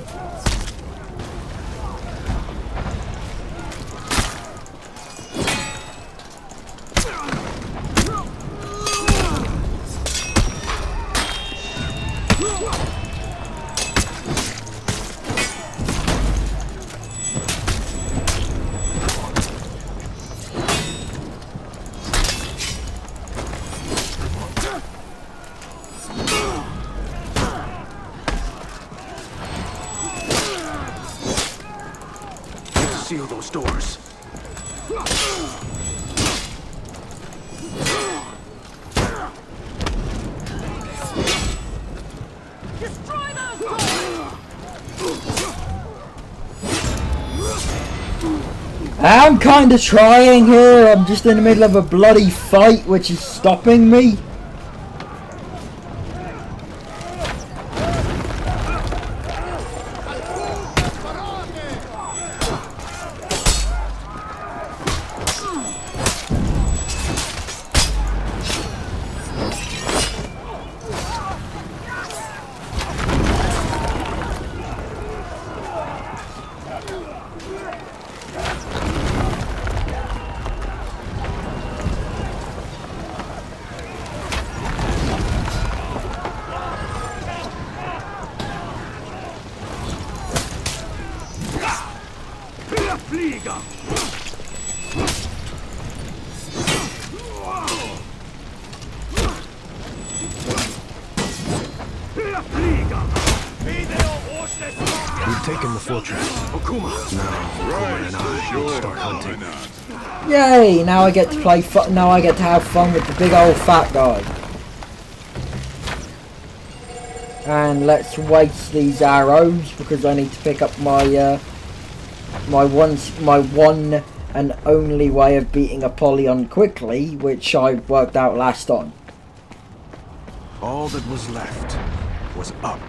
Seal those doors. Destroy those doors! I'm kinda trying here, I'm just in the middle of a bloody fight which is stopping me. taken the fortress. Okuma. Now, Okuma and I will start hunting. Yay! Now I get to play now I get to have fun with the big old fat guy. And let's waste these arrows because I need to pick up my my one and only way of beating Apollyon quickly, which I worked out last time. All that was left was up.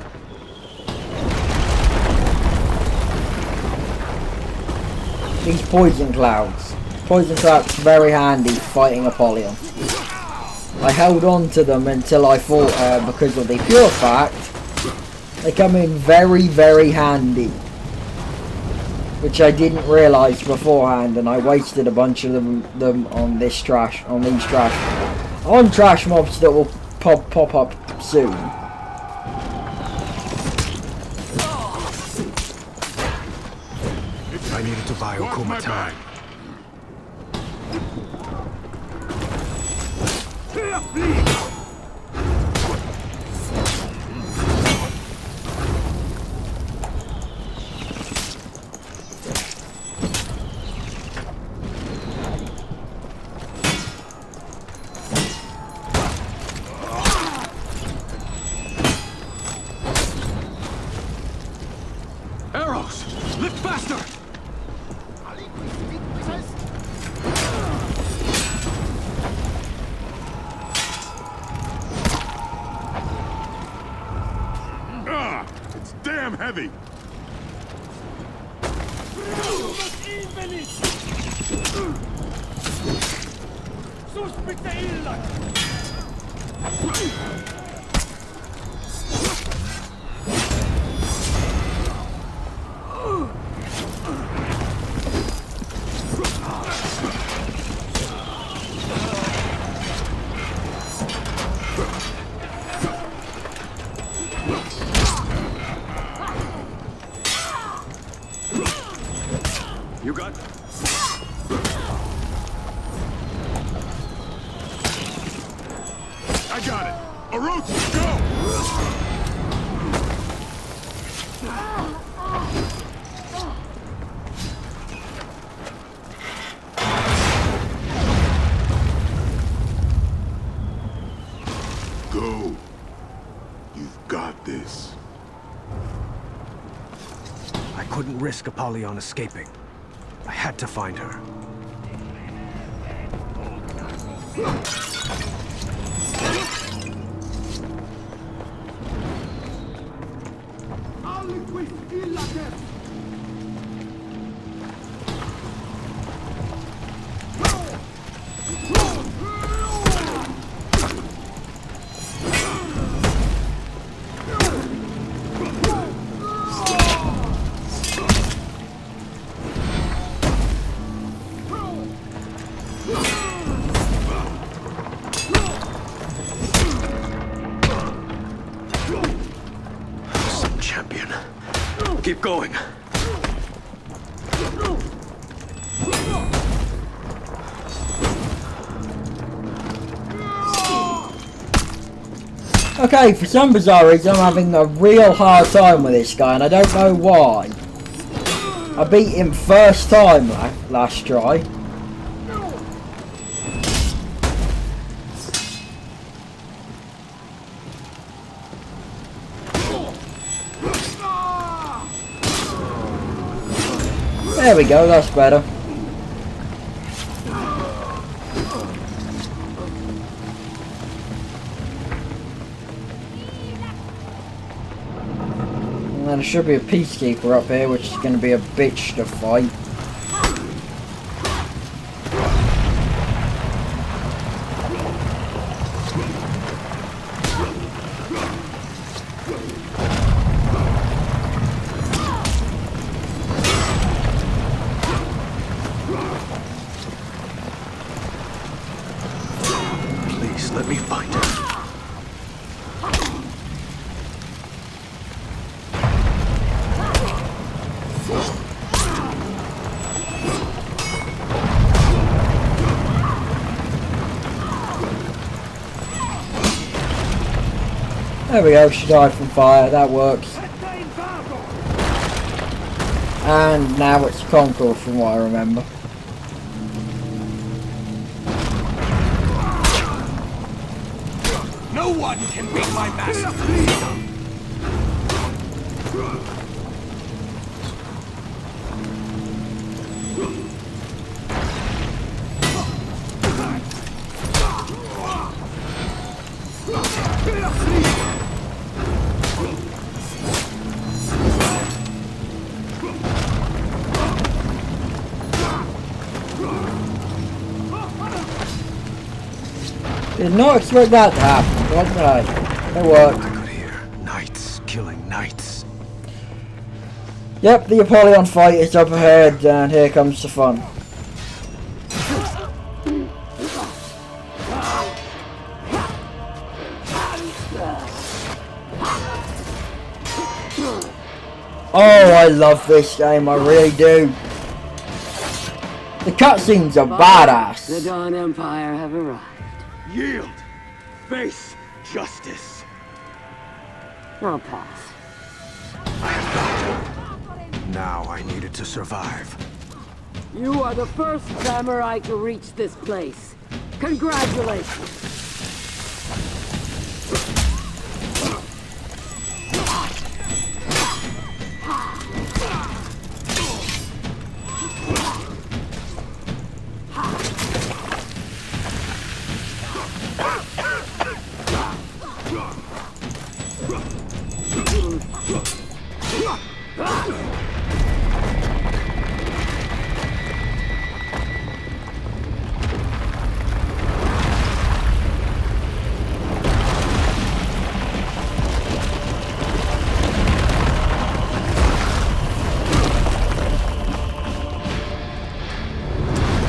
These poison clouds. Poison clouds very handy fighting Apollyon. I held on to them until I fought her because of the pure fact they come in very, very handy. Which I didn't realise beforehand, and I wasted a bunch of them on these trash mobs that will pop up soon. I needed to buy Okuma time. Arrows! Lift faster! It's damn heavy. You got... I got it. Orochi, go! Go. You've got this. I couldn't risk Apollyon escaping. I had to find her. Some champion. Keep going. Okay, for some bizarre reason I'm having a real hard time with this guy and I don't know why. I beat him first time last try. There we go, that's better. And there should be a peacekeeper up here, which is going to be a bitch to fight. Please, let me find her. There we go, she died from fire, that works. And now it's Concord from what I remember. No one can beat my master. Did not expect that to happen, what did I? It worked. I could hear knights killing knights. Yep, the Apollyon fight is up ahead, and here comes the fun. Oh, I love this game, I really do. The cutscenes are badass. The Dawn Empire have arrived. Yield! Face justice! I'll pass. Now I needed to survive. You are the first samurai to reach this place. Congratulations!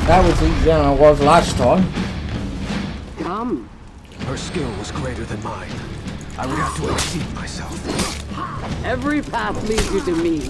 That was easier than it was last time. Come. Her skill was greater than mine. I would have to exceed myself. Every path leads you to me.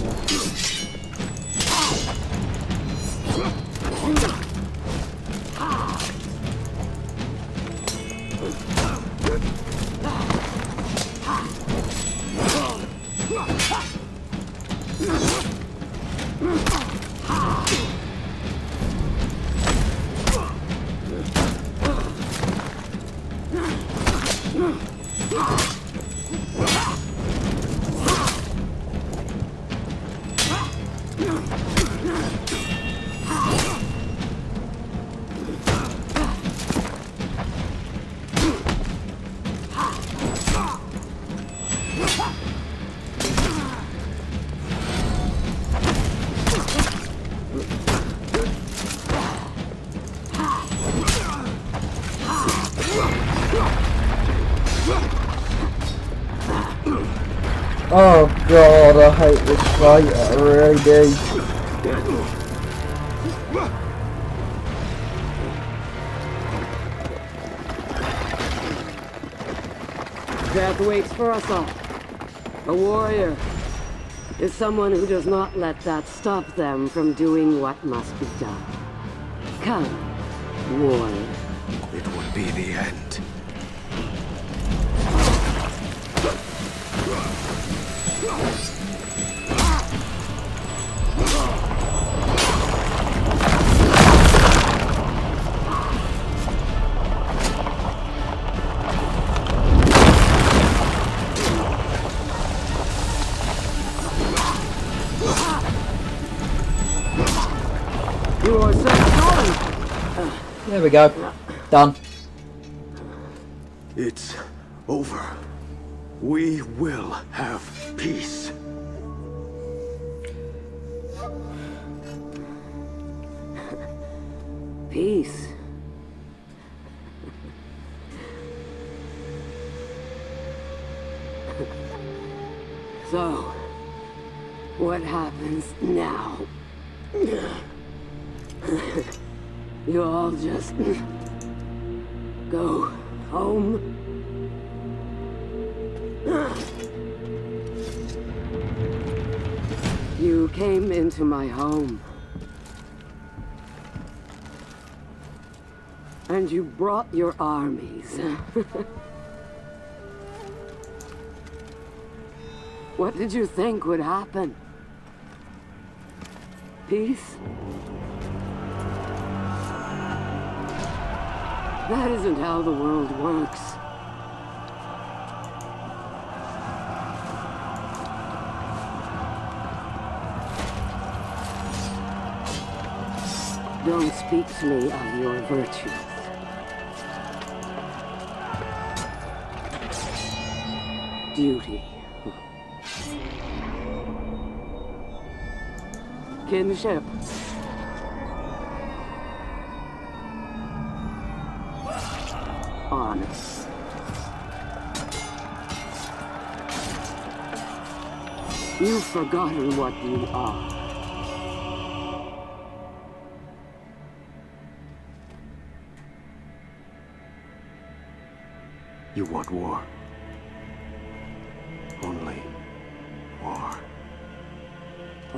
Oh god, I hate this fight, I really do. Death waits for us all. A warrior is someone who does not let that stop them from doing what must be done. Come, warrior. It would be the end. You are so strong. There we go. Done. It's over. We will have peace. Peace. So, what happens now? You all just go home? You came into my home. And you brought your armies. What did you think would happen? Peace? That isn't how the world works. Don't speak to me of your virtues. Duty. Kinship. Honor. You've forgotten what you are. You want war. Only war.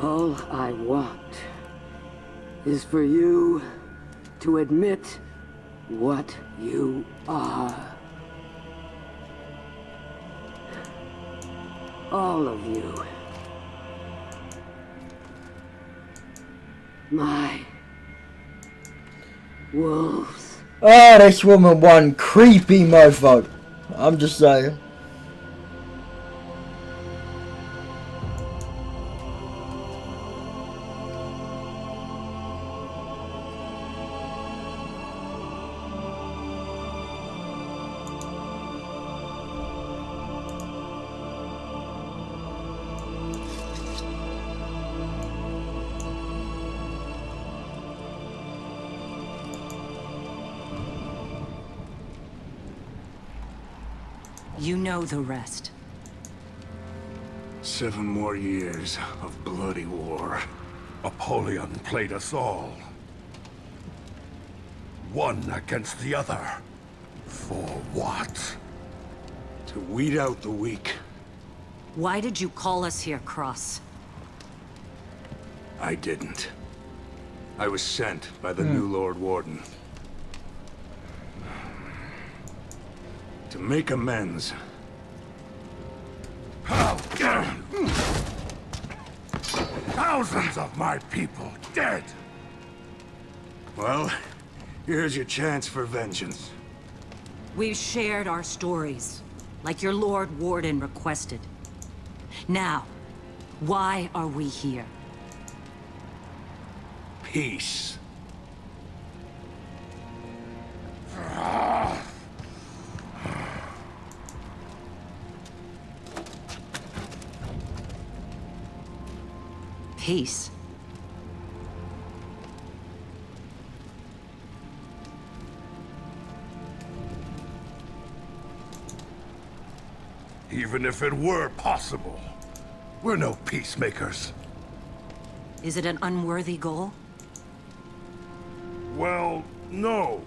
All I want is for you to admit what you are. All of you. My wolves. Oh, this woman one creepy mofo. I'm just saying. You know the rest. 7 more years of bloody war. Apollyon played us all. One against the other. For what? To weed out the weak. Why did you call us here, Cross? I didn't. I was sent by the new Lord Warden. To make amends. Thousands of my people dead! Well, here's your chance for vengeance. We've shared our stories, like your Lord Warden requested. Now, why are we here? Peace. Peace. Even if it were possible, we're no peacemakers. Is it an unworthy goal? Well, no.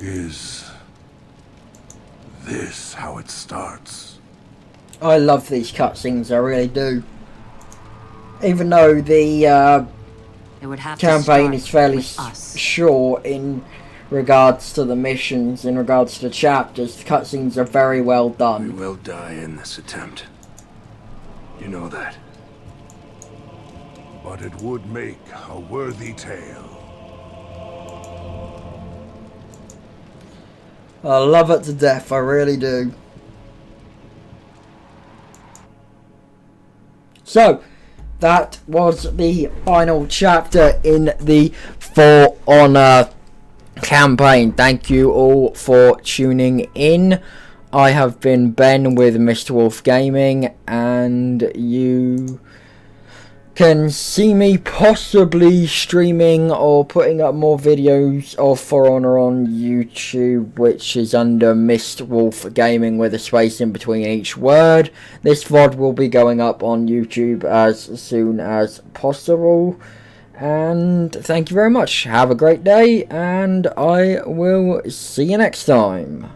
Is this how it starts? I love these cutscenes, I really do. Even though the It would have campaign to is fairly with us. short in regards to the missions, in regards to the chapters, the cutscenes are very well We done. will die in this attempt. You know that. But it would make a worthy tale. I love it to death, I really do. So, that was the final chapter in the For Honor campaign. Thank you all for tuning in. I have been Ben with Mr. Wolf Gaming, and you can see me possibly streaming or putting up more videos of For Honor on YouTube, which is under Mr. Wolf Gaming with a space in between each word. This VOD will be going up on YouTube as soon as possible. And thank you very much. Have a great day, and I will see you next time.